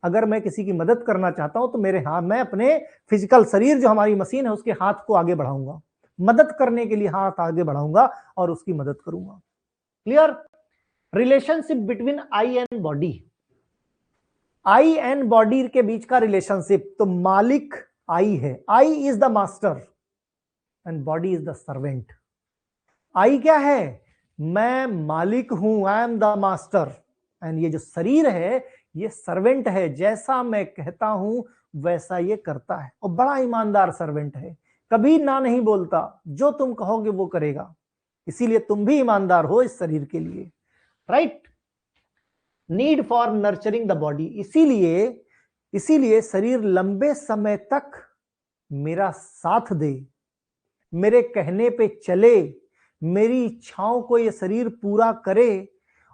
Speaker 1: अगर मैं किसी की मदद करना चाहता हूं तो मेरे हाथ, मैं अपने फिजिकल शरीर जो हमारी मशीन है उसके हाथ को आगे बढ़ाऊंगा, मदद करने के लिए हाथ आगे बढ़ाऊंगा और उसकी मदद करूंगा। Clear? Relationship between I and body, I and body के बीच का रिलेशनशिप। तो मालिक आई है, I is the master and body is the servant. I क्या है? मैं मालिक हूं, I am the master, and ये जो शरीर है ये सर्वेंट है, जैसा मैं कहता हूं वैसा ये करता है, और बड़ा ईमानदार सर्वेंट है, कभी ना नहीं बोलता, जो तुम कहोगे वो करेगा। इसीलिए तुम भी ईमानदार हो इस शरीर के लिए। Right? Need for nurturing the body, इसीलिए शरीर लंबे समय तक मेरा साथ दे, मेरे कहने पे चले, मेरी इच्छाओं को ये शरीर पूरा करे,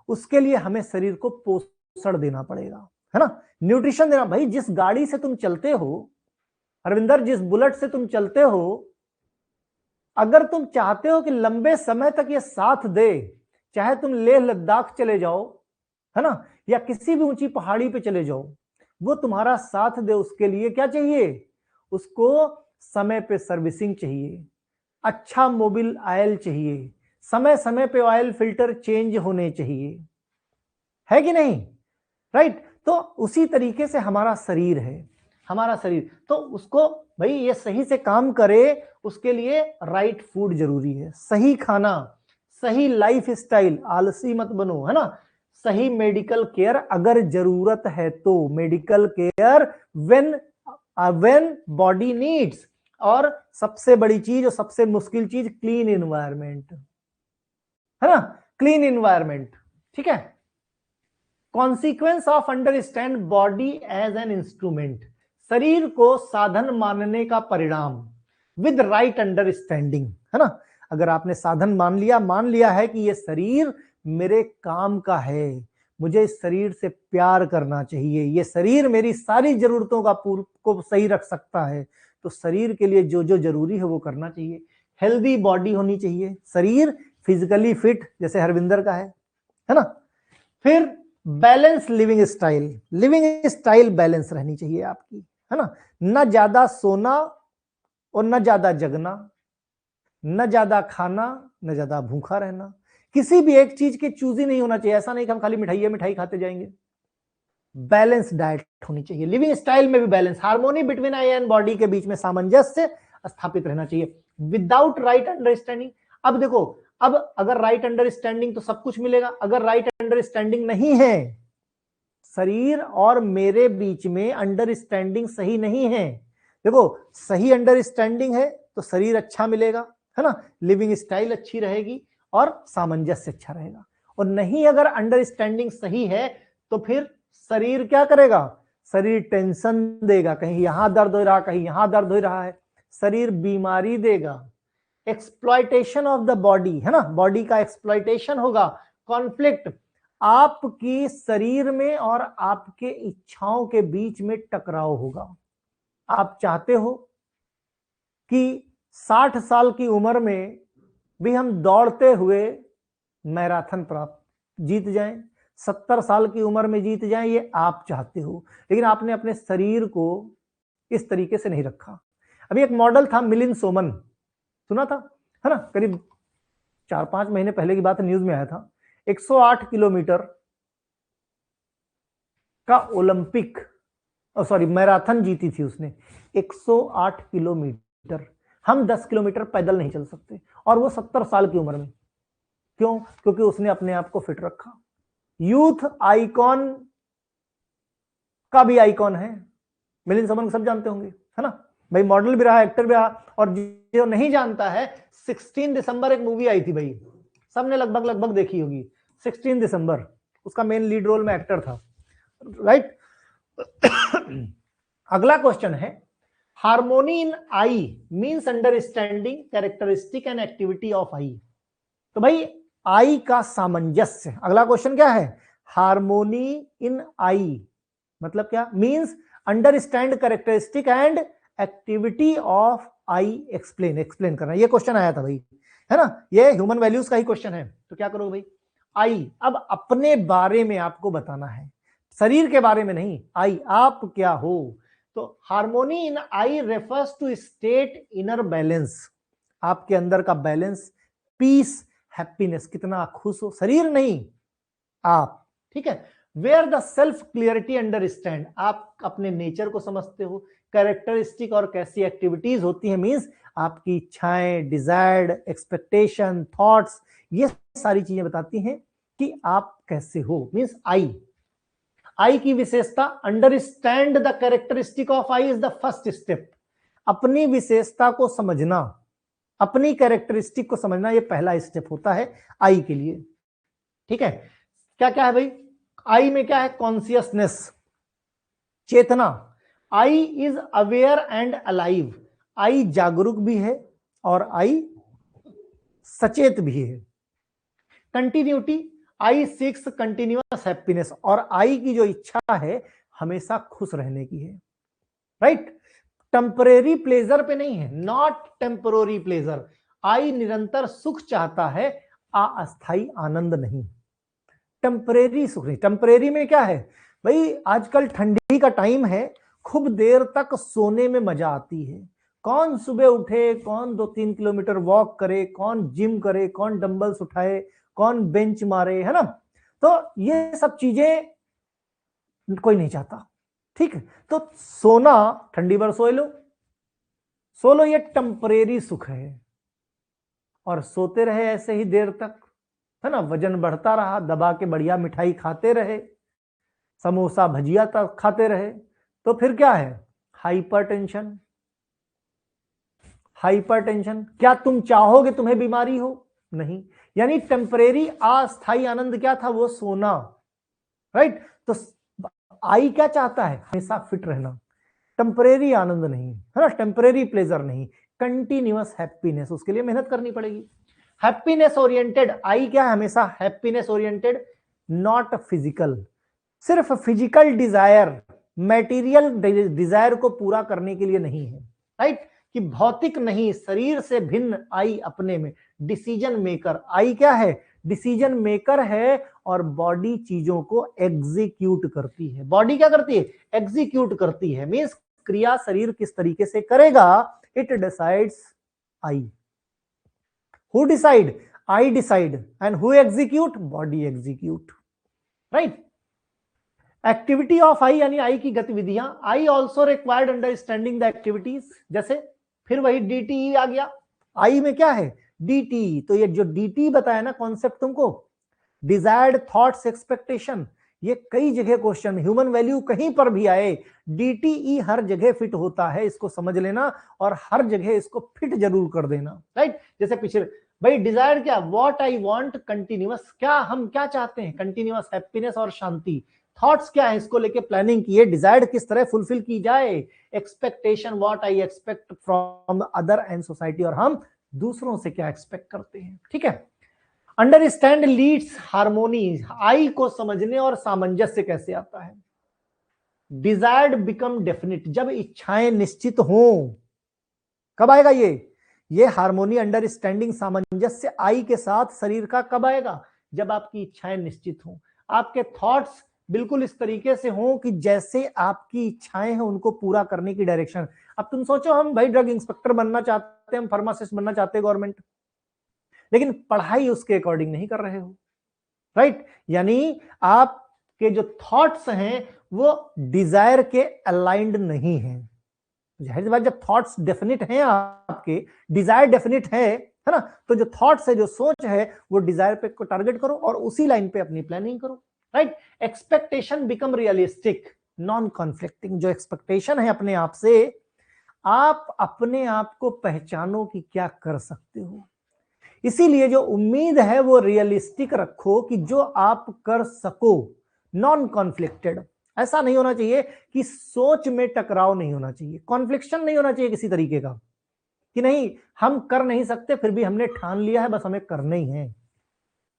Speaker 1: उसके लिए हमें शरीर को पोषण देना पड़ेगा, है ना, न्यूट्रिशन देना। भाई जिस गाड़ी से तुम चलते हो अरविंदर, जिस बुलेट से तुम चलते हो, अगर तुम चाहते हो कि लंबे समय तक ये साथ दे, चाहे तुम लेह लद्दाख चले जाओ, है ना, या किसी भी ऊंची पहाड़ी पे चले जाओ, वो तुम्हारा साथ दे, उसके लिए क्या चाहिए? उसको समय पे सर्विसिंग चाहिए, अच्छा मोबिल ऑयल चाहिए, समय समय पे ऑयल फिल्टर चेंज होने चाहिए, है कि नहीं? राइट। तो उसी तरीके से हमारा शरीर है, हमारा शरीर तो उसको भाई ये सही से काम करे, उसके लिए राइट फूड जरूरी है, सही खाना, सही लाइफ स्टाइल, आलसी मत बनो, है ना, सही मेडिकल केयर अगर जरूरत है तो, medical care when when body needs, और सबसे बड़ी चीज और सबसे मुश्किल चीज क्लीन इन्वायरमेंट, है ना, क्लीन इन्वायरमेंट, ठीक है। Consequence of understand body as an instrument, शरीर को साधन मानने का परिणाम, विद राइट अंडरस्टैंडिंग, है ना, अगर आपने साधन मान लिया है कि ये शरीर मेरे काम का है, मुझे इस शरीर से प्यार करना चाहिए, ये शरीर मेरी सारी जरूरतों को सही रख सकता है, तो शरीर के लिए जो जो जरूरी है वो करना चाहिए। हेल्दी बॉडी होनी चाहिए, शरीर फिजिकली फिट जैसे हरविंदर का है ना। फिर बैलेंस लिविंग स्टाइल बैलेंस रहनी चाहिए आपकी, है ना, न ज्यादा सोना और न ज्यादा जगना, न ज्यादा खाना न ज्यादा भूखा रहना, किसी भी एक चीज के चूज ही नहीं होना चाहिए, ऐसा नहीं कि हम खाली मिठाई खाते जाएंगे, बैलेंस डाइट होनी चाहिए, लिविंग स्टाइल में भी balance, harmony between I and body के बीच में सामंजस्य स्थापित रहना चाहिए, विदाउट राइट अंडरस्टैंडिंग। अब देखो, अब अगर राइट अंडरस्टैंडिंग तो सब कुछ मिलेगा, अगर राइट अंडरस्टैंडिंग नहीं है, शरीर और मेरे बीच में अंडरस्टैंडिंग सही नहीं है, देखो सही अंडरस्टैंडिंग है तो शरीर अच्छा मिलेगा, है ना, लिविंग स्टाइल अच्छी रहेगी और सामंजस्य अच्छा रहेगा, और नहीं अगर अंडरस्टैंडिंग सही है तो फिर शरीर क्या करेगा, शरीर टेंशन देगा, कहीं यहां दर्द हो रहा, कहीं यहां दर्द हो रहा है, शरीर बीमारी देगा, एक्सप्लॉयटेशन ऑफ द बॉडी, है ना, बॉडी का एक्सप्लॉयटेशन होगा, कॉन्फ्लिक्ट, आपकी शरीर में और आपके इच्छाओं के बीच में टकराव होगा। आप चाहते हो कि 60 साल की उम्र में भी हम दौड़ते हुए मैराथन प्राप्त जीत जाएं, 70 साल की उम्र में जीत जाएं, ये आप चाहते हो, लेकिन आपने अपने शरीर को इस तरीके से नहीं रखा। अभी एक मॉडल था मिलिंद सोमन, सुना था, है ना, करीब 4-5 महीने पहले की बात है, न्यूज में आया था, 108 किलोमीटर का ओलंपिक सॉरी मैराथन जीती थी उसने, 108 किलोमीटर, हम 10 किलोमीटर पैदल नहीं चल सकते, और वो 70 साल की उम्र में, क्यों? क्योंकि उसने अपने आप को फिट रखा। यूथ आइकॉन का भी आइकॉन है मिलिंद सोमन, सब जानते होंगे, है ना भाई, मॉडल भी रहा, एक्टर भी रहा, और जो नहीं जानता है, 16 दिसंबर एक मूवी आई थी भाई, सबने लगभग देखी होगी, 16 दिसंबर, उसका मेन लीड रोल में एक्टर था, राइट। अगला क्वेश्चन है, harmony in I means understanding characteristic and activity of I, तो भाई आई का सामंजस्य, अगला क्वेश्चन क्या है, हार्मोनी इन आई मतलब क्या, means understand characteristic and activity of I, explain करना, ये क्वेश्चन आया था भाई, है ना, ये ह्यूमन वैल्यूज का ही क्वेश्चन है, तो क्या करोगे भाई, आई, अब अपने बारे में आपको बताना है, शरीर के बारे में नहीं, आई आप क्या हो, तो harmony in I refers to state inner balance, आपके अंदर का बैलेंस, पीस, हैप्पीनेस, कितना खुश हो, शरीर नहीं आप, ठीक है, where the self clarity understand, आप अपने नेचर को समझते हो, कैरेक्टरिस्टिक और कैसी एक्टिविटीज होती है, मींस आपकी इच्छाएं, डिजायर्ड, एक्सपेक्टेशन, थॉट्स, ये सारी चीजें बताती हैं कि आप कैसे हो, मींस आई की विशेषता, understand the characteristic of I is the first step, अपनी विशेषता को समझना, अपनी कैरेक्टरिस्टिक को समझना, ये पहला स्टेप होता है आई के लिए, ठीक है। क्या क्या है भाई, आई में क्या है, कॉन्सियसनेस, चेतना, I is aware and alive, I जागरूक भी है और आई सचेत भी है। Continuity, I seeks continuous happiness, और आई की जो इच्छा है हमेशा खुश रहने की है, राइट, टेम्परेरी प्लेजर पे नहीं है, नॉट टेम्पररी प्लेजर, आई निरंतर सुख चाहता है, अस्थाई आनंद नहीं, टेम्परेरी सुख नहीं, टेम्परेरी में क्या है भाई, आजकल ठंडी का टाइम है, खूब देर तक सोने में मजा आती है, कौन सुबह उठे, कौन 2-3 किलोमीटर वॉक करे, कौन जिम करे, कौन डंबल्स उठाए, कौन बेंच मारे, है ना। तो ये सब चीजें कोई नहीं चाहता, ठीक है। तो सोना, ठंडी भर सो लो, ये टेम्परेरी सुख है, और सोते रहे ऐसे ही देर तक, है ना, वजन बढ़ता रहा, दबा के बढ़िया मिठाई खाते रहे, समोसा भजिया तक खाते रहे, तो फिर क्या है, हाइपरटेंशन। हाइपरटेंशन, क्या तुम चाहोगे तुम्हें बीमारी हो? नहीं। यानी टेम्परेरी अस्थाई आनंद क्या था, वो सोना, राइट। तो आई क्या चाहता है, हमेशा फिट रहना, टेम्परेरी आनंद नहीं, है ना, टेम्परेरी प्लेजर नहीं, कंटिन्यूअस हैप्पीनेस, उसके लिए मेहनत करनी पड़ेगी। हैप्पीनेस ओरिएंटेड, आई क्या है, हमेशा हैप्पीनेस ओरिएंटेड, नॉट फिजिकल। सिर्फ फिजिकल डिजायर, मैटेरियल डिजायर को पूरा करने के लिए नहीं है, राइट, कि भौतिक नहीं, शरीर से भिन्न आई अपने में डिसीजन मेकर। आई क्या है, डिसीजन मेकर है, और बॉडी चीजों को एग्जीक्यूट करती है। बॉडी क्या करती है, एग्जीक्यूट करती है, मींस क्रिया शरीर किस तरीके से करेगा, it decides I. Who decide, I decide, and who execute, body execute, right. Activity of I यानी आई की गतिविधियां, I also required understanding the activities, जैसे फिर वही डीटीई आ गया। आई में क्या है, डीटीई। तो ये जो डीटी बताया ना कॉन्सेप्ट तुमको, डिजायर्ड थॉट्स एक्सपेक्टेशन, ये कई जगह क्वेश्चन, ह्यूमन वैल्यू कहीं पर भी आए, डीटीई हर जगह फिट होता है, इसको समझ लेना, और हर जगह इसको फिट जरूर कर देना, राइट। जैसे पिछले भाई डिजायर क्या, व्हाट आई वांट कंटिन्यूअस, क्या हम क्या चाहते हैं, कंटिन्यूअस हैप्पीनेस और शांति। थॉट्स क्या है, इसको लेके प्लानिंग की है, डिजायर्ड किस तरह फुलफिल की जाए। Expectation, what I expect from other and society, और हम दूसरों से क्या एक्सपेक्ट करते हैं, ठीक है। अंडरस्टैंड लीड्स हार्मोनी, आई को समझने और सामंजस्य कैसे आता है। डिजायर्ड बिकम डेफिनिट, जब इच्छाएं निश्चित हो, कब आएगा ये हार्मोनी, अंडरस्टैंडिंग, सामंजस्य आई के साथ शरीर का कब आएगा, जब आपकी इच्छाएं निश्चित हो, आपके थॉट्स बिल्कुल इस तरीके से हो कि जैसे आपकी इच्छाएं हैं उनको पूरा करने की डायरेक्शन। अब तुम सोचो, हम भाई ड्रग इंस्पेक्टर बनना चाहते हैं, हम फार्मासिस्ट बनना चाहते हैं गवर्नमेंट, लेकिन पढ़ाई उसके अकॉर्डिंग नहीं कर रहे हो, राइट। यानी आपके जो थॉट्स हैं वो डिजायर के अलाइंड नहीं है। जाहिर सी बात, जब थॉट्स डेफिनिट हैं आपके, डिजायर डेफिनिट है ना, तो जो थॉट्स है, जो सोच है, वो डिजायर पे को टारगेट करो और उसी लाइन पे अपनी प्लानिंग करो, right. Expectation become realistic, non conflicting, जो एक्सपेक्टेशन है अपने आप से, आप अपने आप को पहचानो कि क्या कर सकते हो, इसीलिए जो उम्मीद है वो रियलिस्टिक रखो कि जो आप कर सको, नॉन कॉन्फ्लिक्टेड। ऐसा नहीं होना चाहिए कि सोच में टकराव नहीं होना चाहिए, कॉन्फ्लिक्शन नहीं होना चाहिए किसी तरीके का, कि नहीं हम कर नहीं सकते फिर भी हमने ठान लिया है बस हमें करना ही है,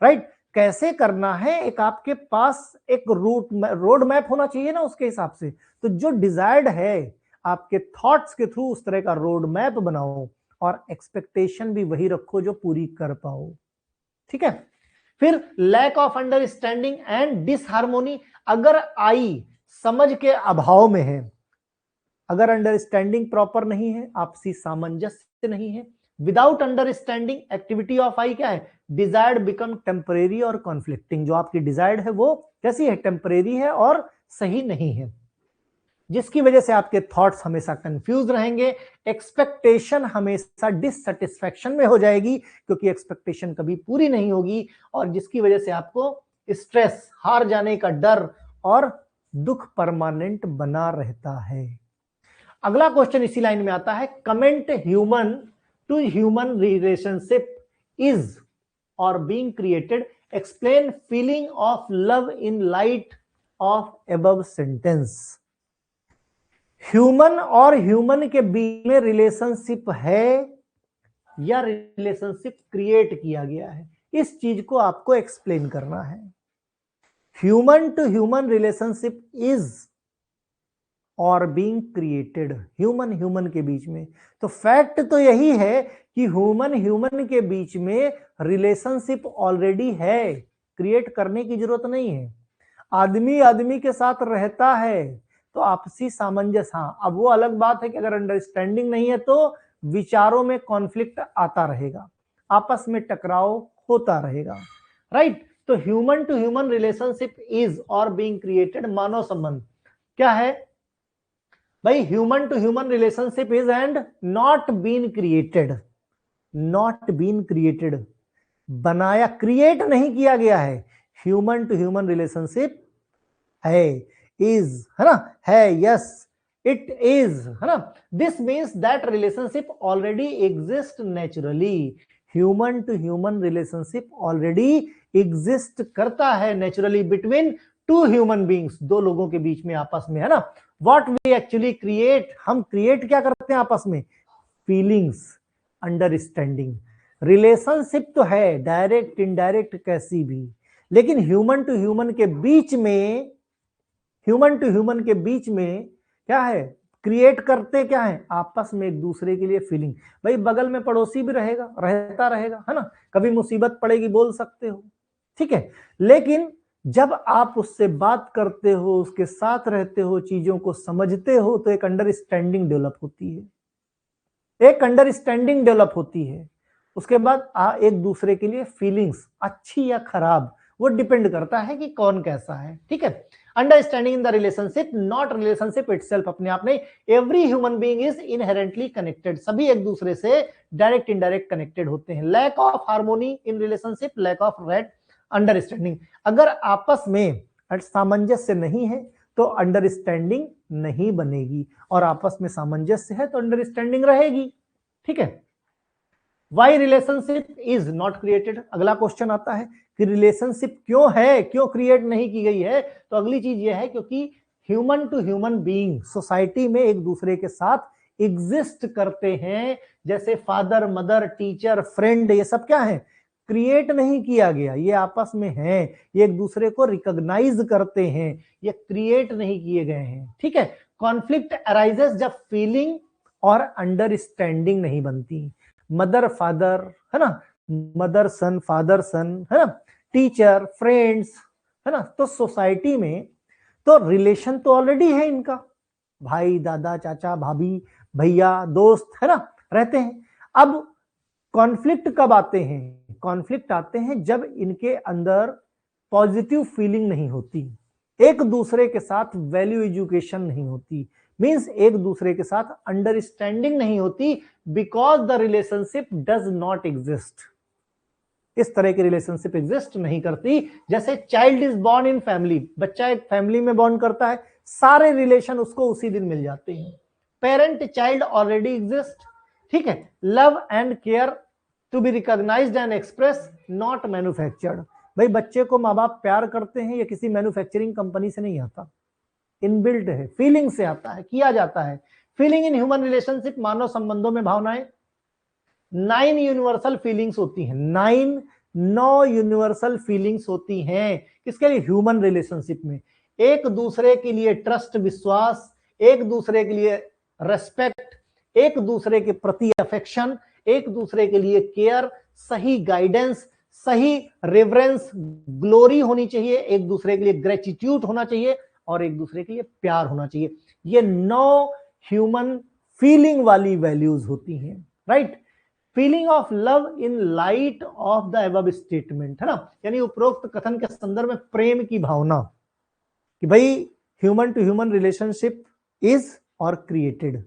Speaker 1: राइट। कैसे करना है, एक आपके पास एक रोड मैप होना चाहिए ना उसके हिसाब से। तो जो डिजायर्ड है आपके थॉट्स के थ्रू उस तरह का रोड मैप बनाओ, और एक्सपेक्टेशन भी वही रखो जो पूरी कर पाओ, ठीक है। फिर लैक ऑफ अंडरस्टैंडिंग एंड डिसहार्मोनी, अगर आई समझ के अभाव में है, अगर अंडरस्टैंडिंग प्रॉपर नहीं है, आपसी सामंजस्य नहीं है, विदाउट अंडरस्टैंडिंग एक्टिविटी ऑफ आई क्या है, डिजायर्ड बिकम टेम्परेरी और कॉन्फ्लिक्टिंग। जो आपकी डिजायर्ड है वो कैसी है, टेम्परेरी है और सही नहीं है, जिसकी वजह से आपके थॉट्स हमेशा कंफ्यूज रहेंगे, एक्सपेक्टेशन हमेशा डिससेटिस्फैक्शन में हो जाएगी क्योंकि एक्सपेक्टेशन कभी पूरी नहीं होगी, और जिसकी वजह से आपको स्ट्रेस, हार जाने का डर और दुख परमानेंट बना रहता है। अगला क्वेश्चन इसी लाइन में आता है, comment human to human relationship is और being created, explain feeling of love in light of above sentence. Human और ह्यूमन के बीच में रिलेशनशिप है या रिलेशनशिप क्रिएट किया गया है, इस चीज को आपको एक्सप्लेन करना है। Human to human relationship is और बीइंग क्रिएटेड, ह्यूमन ह्यूमन के बीच में। तो फैक्ट तो यही है कि ह्यूमन ह्यूमन के बीच में रिलेशनशिप ऑलरेडी है, क्रिएट करने की जरूरत नहीं है। आदमी आदमी के साथ रहता है, तो आपसी सामंजस्य, हाँ अब वो अलग बात है कि अगर अंडरस्टैंडिंग नहीं है तो विचारों में कॉन्फ्लिक्ट आता रहेगा, आपस में टकराव होता रहेगा, राइट। तो human to human relationship is और बीइंग क्रिएटेड, मानव संबंध क्या है भाई, human to human relationship is and not been created, not been created, बनाया क्रिएट नहीं किया गया है, ह्यूमन टू ह्यूमन रिलेशनशिप है, इज है ना, है, यस इट इज है ना, this means that relationship already exist naturally, human to human relationship already exist करता है naturally between two human beings, दो लोगों के बीच में आपस में, है ना। व्हाट वी एक्चुअली क्रिएट, हम क्रिएट क्या करते हैं आपस में, फीलिंग्स, अंडरस्टैंडिंग। रिलेशनशिप तो है डायरेक्ट इनडायरेक्ट कैसी भी, लेकिन ह्यूमन टू ह्यूमन के बीच में, ह्यूमन टू ह्यूमन के बीच में क्या है, क्रिएट करते क्या है, आपस में एक दूसरे के लिए फीलिंग। भाई बगल में पड़ोसी भी रहेगा, रहता रहेगा, है ना, कभी मुसीबत पड़ेगी बोल सकते हो, ठीक है, लेकिन जब आप उससे बात करते हो, उसके साथ रहते हो, चीजों को समझते हो, तो एक अंडरस्टैंडिंग डेवलप होती है, एक अंडरस्टैंडिंग डेवलप होती है। उसके बाद एक दूसरे के लिए फीलिंग्स, अच्छी या खराब, वो डिपेंड करता है कि कौन कैसा है, ठीक है। Understanding in the relationship, not relationship itself, अपने आप में every human being is inherently connected, सभी एक दूसरे से डायरेक्ट इनडायरेक्ट कनेक्टेड होते हैं। Lack of harmony in relationship, lack of right understanding, अगर आपस में सामंजस्य नहीं है तो अंडरस्टैंडिंग नहीं बनेगी, और आपस में सामंजस्य है तो अंडरस्टैंडिंग रहेगी, ठीक है। Why relationship is not created, अगला क्वेश्चन आता है कि रिलेशनशिप क्यों है, क्यों क्रिएट नहीं की गई है, तो अगली चीज यह है क्योंकि human to human being society में एक दूसरे के साथ एग्जिस्ट करते हैं, जैसे फादर मदर टीचर फ्रेंड, ये सब क्या है, क्रिएट नहीं किया गया, ये आपस में है, ये एक दूसरे को रिकॉग्नाइज करते हैं, ये क्रिएट नहीं किए गए हैं, ठीक है। कॉन्फ्लिक्ट अराइजेस जब फीलिंग और अंडरस्टैंडिंग नहीं बनती, मदर फादर है ना, मदर सन फादर सन है ना, टीचर फ्रेंड्स है ना, तो सोसाइटी में तो रिलेशन तो ऑलरेडी है इनका, भाई दादा चाचा भाभी भैया दोस्त है ना, रहते हैं। अब कॉन्फ्लिक्ट कब आते हैं, कॉन्फ्लिक्ट आते हैं जब इनके अंदर पॉजिटिव फीलिंग नहीं होती, एक दूसरे के साथ वैल्यू एजुकेशन नहीं होती, मींस एक दूसरे के साथ अंडरस्टैंडिंग नहीं होती, because the relationship does not exist, इस तरह की रिलेशनशिप एग्जिस्ट नहीं करती। जैसे child is born in family, बच्चा एक फैमिली में बॉर्न करता है, सारे रिलेशन उसको उसी दिन मिल जाते हैं, पेरेंट चाइल्ड ऑलरेडी एग्जिस्ट, ठीक है। Love and care to be recognised and express, not manufactured, भाई बच्चे को माँ बाप प्यार करते हैं, ये किसी मैन्युफैक्चरिंग कंपनी से नहीं आता, इनबिल्ट है, फीलिंग से आता है, किया जाता है। फीलिंग इन ह्यूमन रिलेशनशिप, मानव संबंधों में भावनाएं, 9 यूनिवर्सल फीलिंग्स होती हैं, 9 यूनिवर्सल फीलिंग्स होती हैं, किसके लिए, ह्यूमन रिलेशनशिप में। एक दूसरे के लिए ट्रस्ट विश्वास, एक दूसरे के लिए रेस्पेक्ट, एक दूसरे के प्रति अफेक्शन, एक दूसरे के लिए केयर, सही गाइडेंस, सही रेवरेंस, ग्लोरी होनी चाहिए, एक दूसरे के लिए ग्रेटिट्यूड होना चाहिए, और एक दूसरे के लिए प्यार होना चाहिए। ये 9 ह्यूमन फीलिंग वाली वैल्यूज होती हैं, right. Feeling of love in light of the above statement, है ना, यानी उपरोक्त कथन के संदर्भ में प्रेम की भावना, कि भाई human to human relationship is और क्रिएटेड,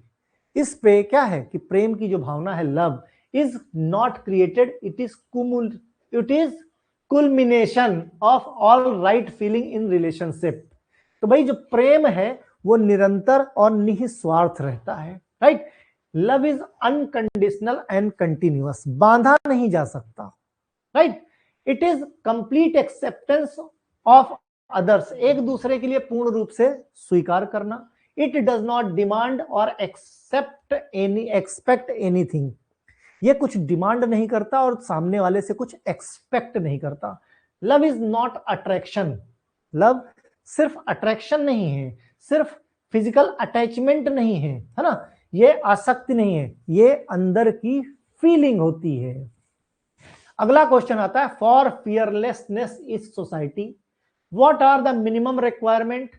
Speaker 1: इस पे क्या है कि प्रेम की जो भावना है, love is not created, it is culmination of all right feeling in relationship. तो भाई जो प्रेम है वो निरंतर और निस्वार्थ रहता है, right. Love is unconditional and continuous, बांधा नहीं जा सकता, right. It is complete acceptance of others, एक दूसरे के लिए पूर्ण रूप से स्वीकार करना। इट डज नॉट डिमांड और एक्सपेक्ट एनीथिंग, ये कुछ डिमांड नहीं करता और सामने वाले से कुछ एक्सपेक्ट नहीं करता। Love is not attraction, love सिर्फ अट्रैक्शन नहीं है, सिर्फ फिजिकल अटैचमेंट नहीं है, है ना, ये आसक्ति नहीं है, ये अंदर की फीलिंग होती है। अगला क्वेश्चन आता है, for fearlessness is society, what are the minimum requirement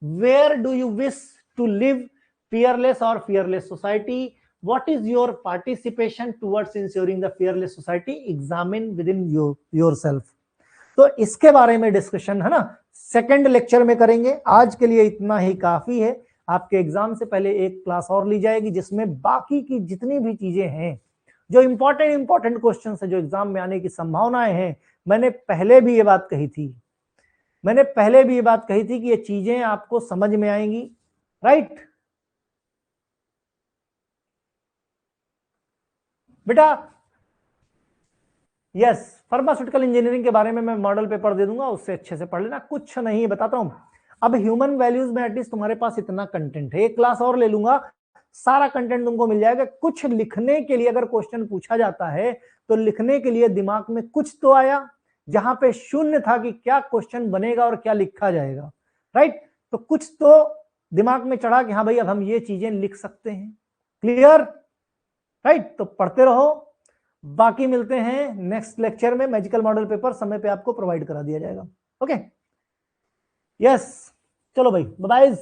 Speaker 1: where do you wish to live, fearless or fearless society, what is your participation towards ensuring the fearless society, examine within yourself। तो इसके बारे में डिस्कशन है ना सेकंड लेक्चर में करेंगे। आज के लिए इतना ही काफी है। आपके एग्जाम से पहले एक क्लास और ली जाएगी जिसमें बाकी की जितनी भी चीजें हैं, जो इंपॉर्टेंट क्वेश्चन है, जो एग्जाम में आने की संभावनाएं हैं, मैंने पहले भी ये बात कही थी कि ये चीजें आपको समझ में आएंगी, राइट बेटा। यस, फार्मास्यूटिकल इंजीनियरिंग के बारे में मैं मॉडल पेपर दे दूंगा, उससे अच्छे से पढ़ लेना, कुछ नहीं बताता हूं। अब ह्यूमन वैल्यूज में एटलीस्ट तुम्हारे पास इतना कंटेंट है, एक क्लास और ले लूंगा, सारा कंटेंट तुमको मिल जाएगा। कुछ लिखने के लिए अगर क्वेश्चन पूछा जाता है तो लिखने के लिए दिमाग में कुछ तो आया, जहां पे शून्य था कि क्या क्वेश्चन बनेगा और क्या लिखा जाएगा, राइट। तो कुछ तो दिमाग में चढ़ा कि हाँ भाई अब हम ये चीजें लिख सकते हैं, क्लियर, राइट। तो पढ़ते रहो, बाकी मिलते हैं नेक्स्ट लेक्चर में। मैजिकल मॉडल पेपर समय पे आपको प्रोवाइड करा दिया जाएगा। ओके, यस, चलो भाई, बाय बाय।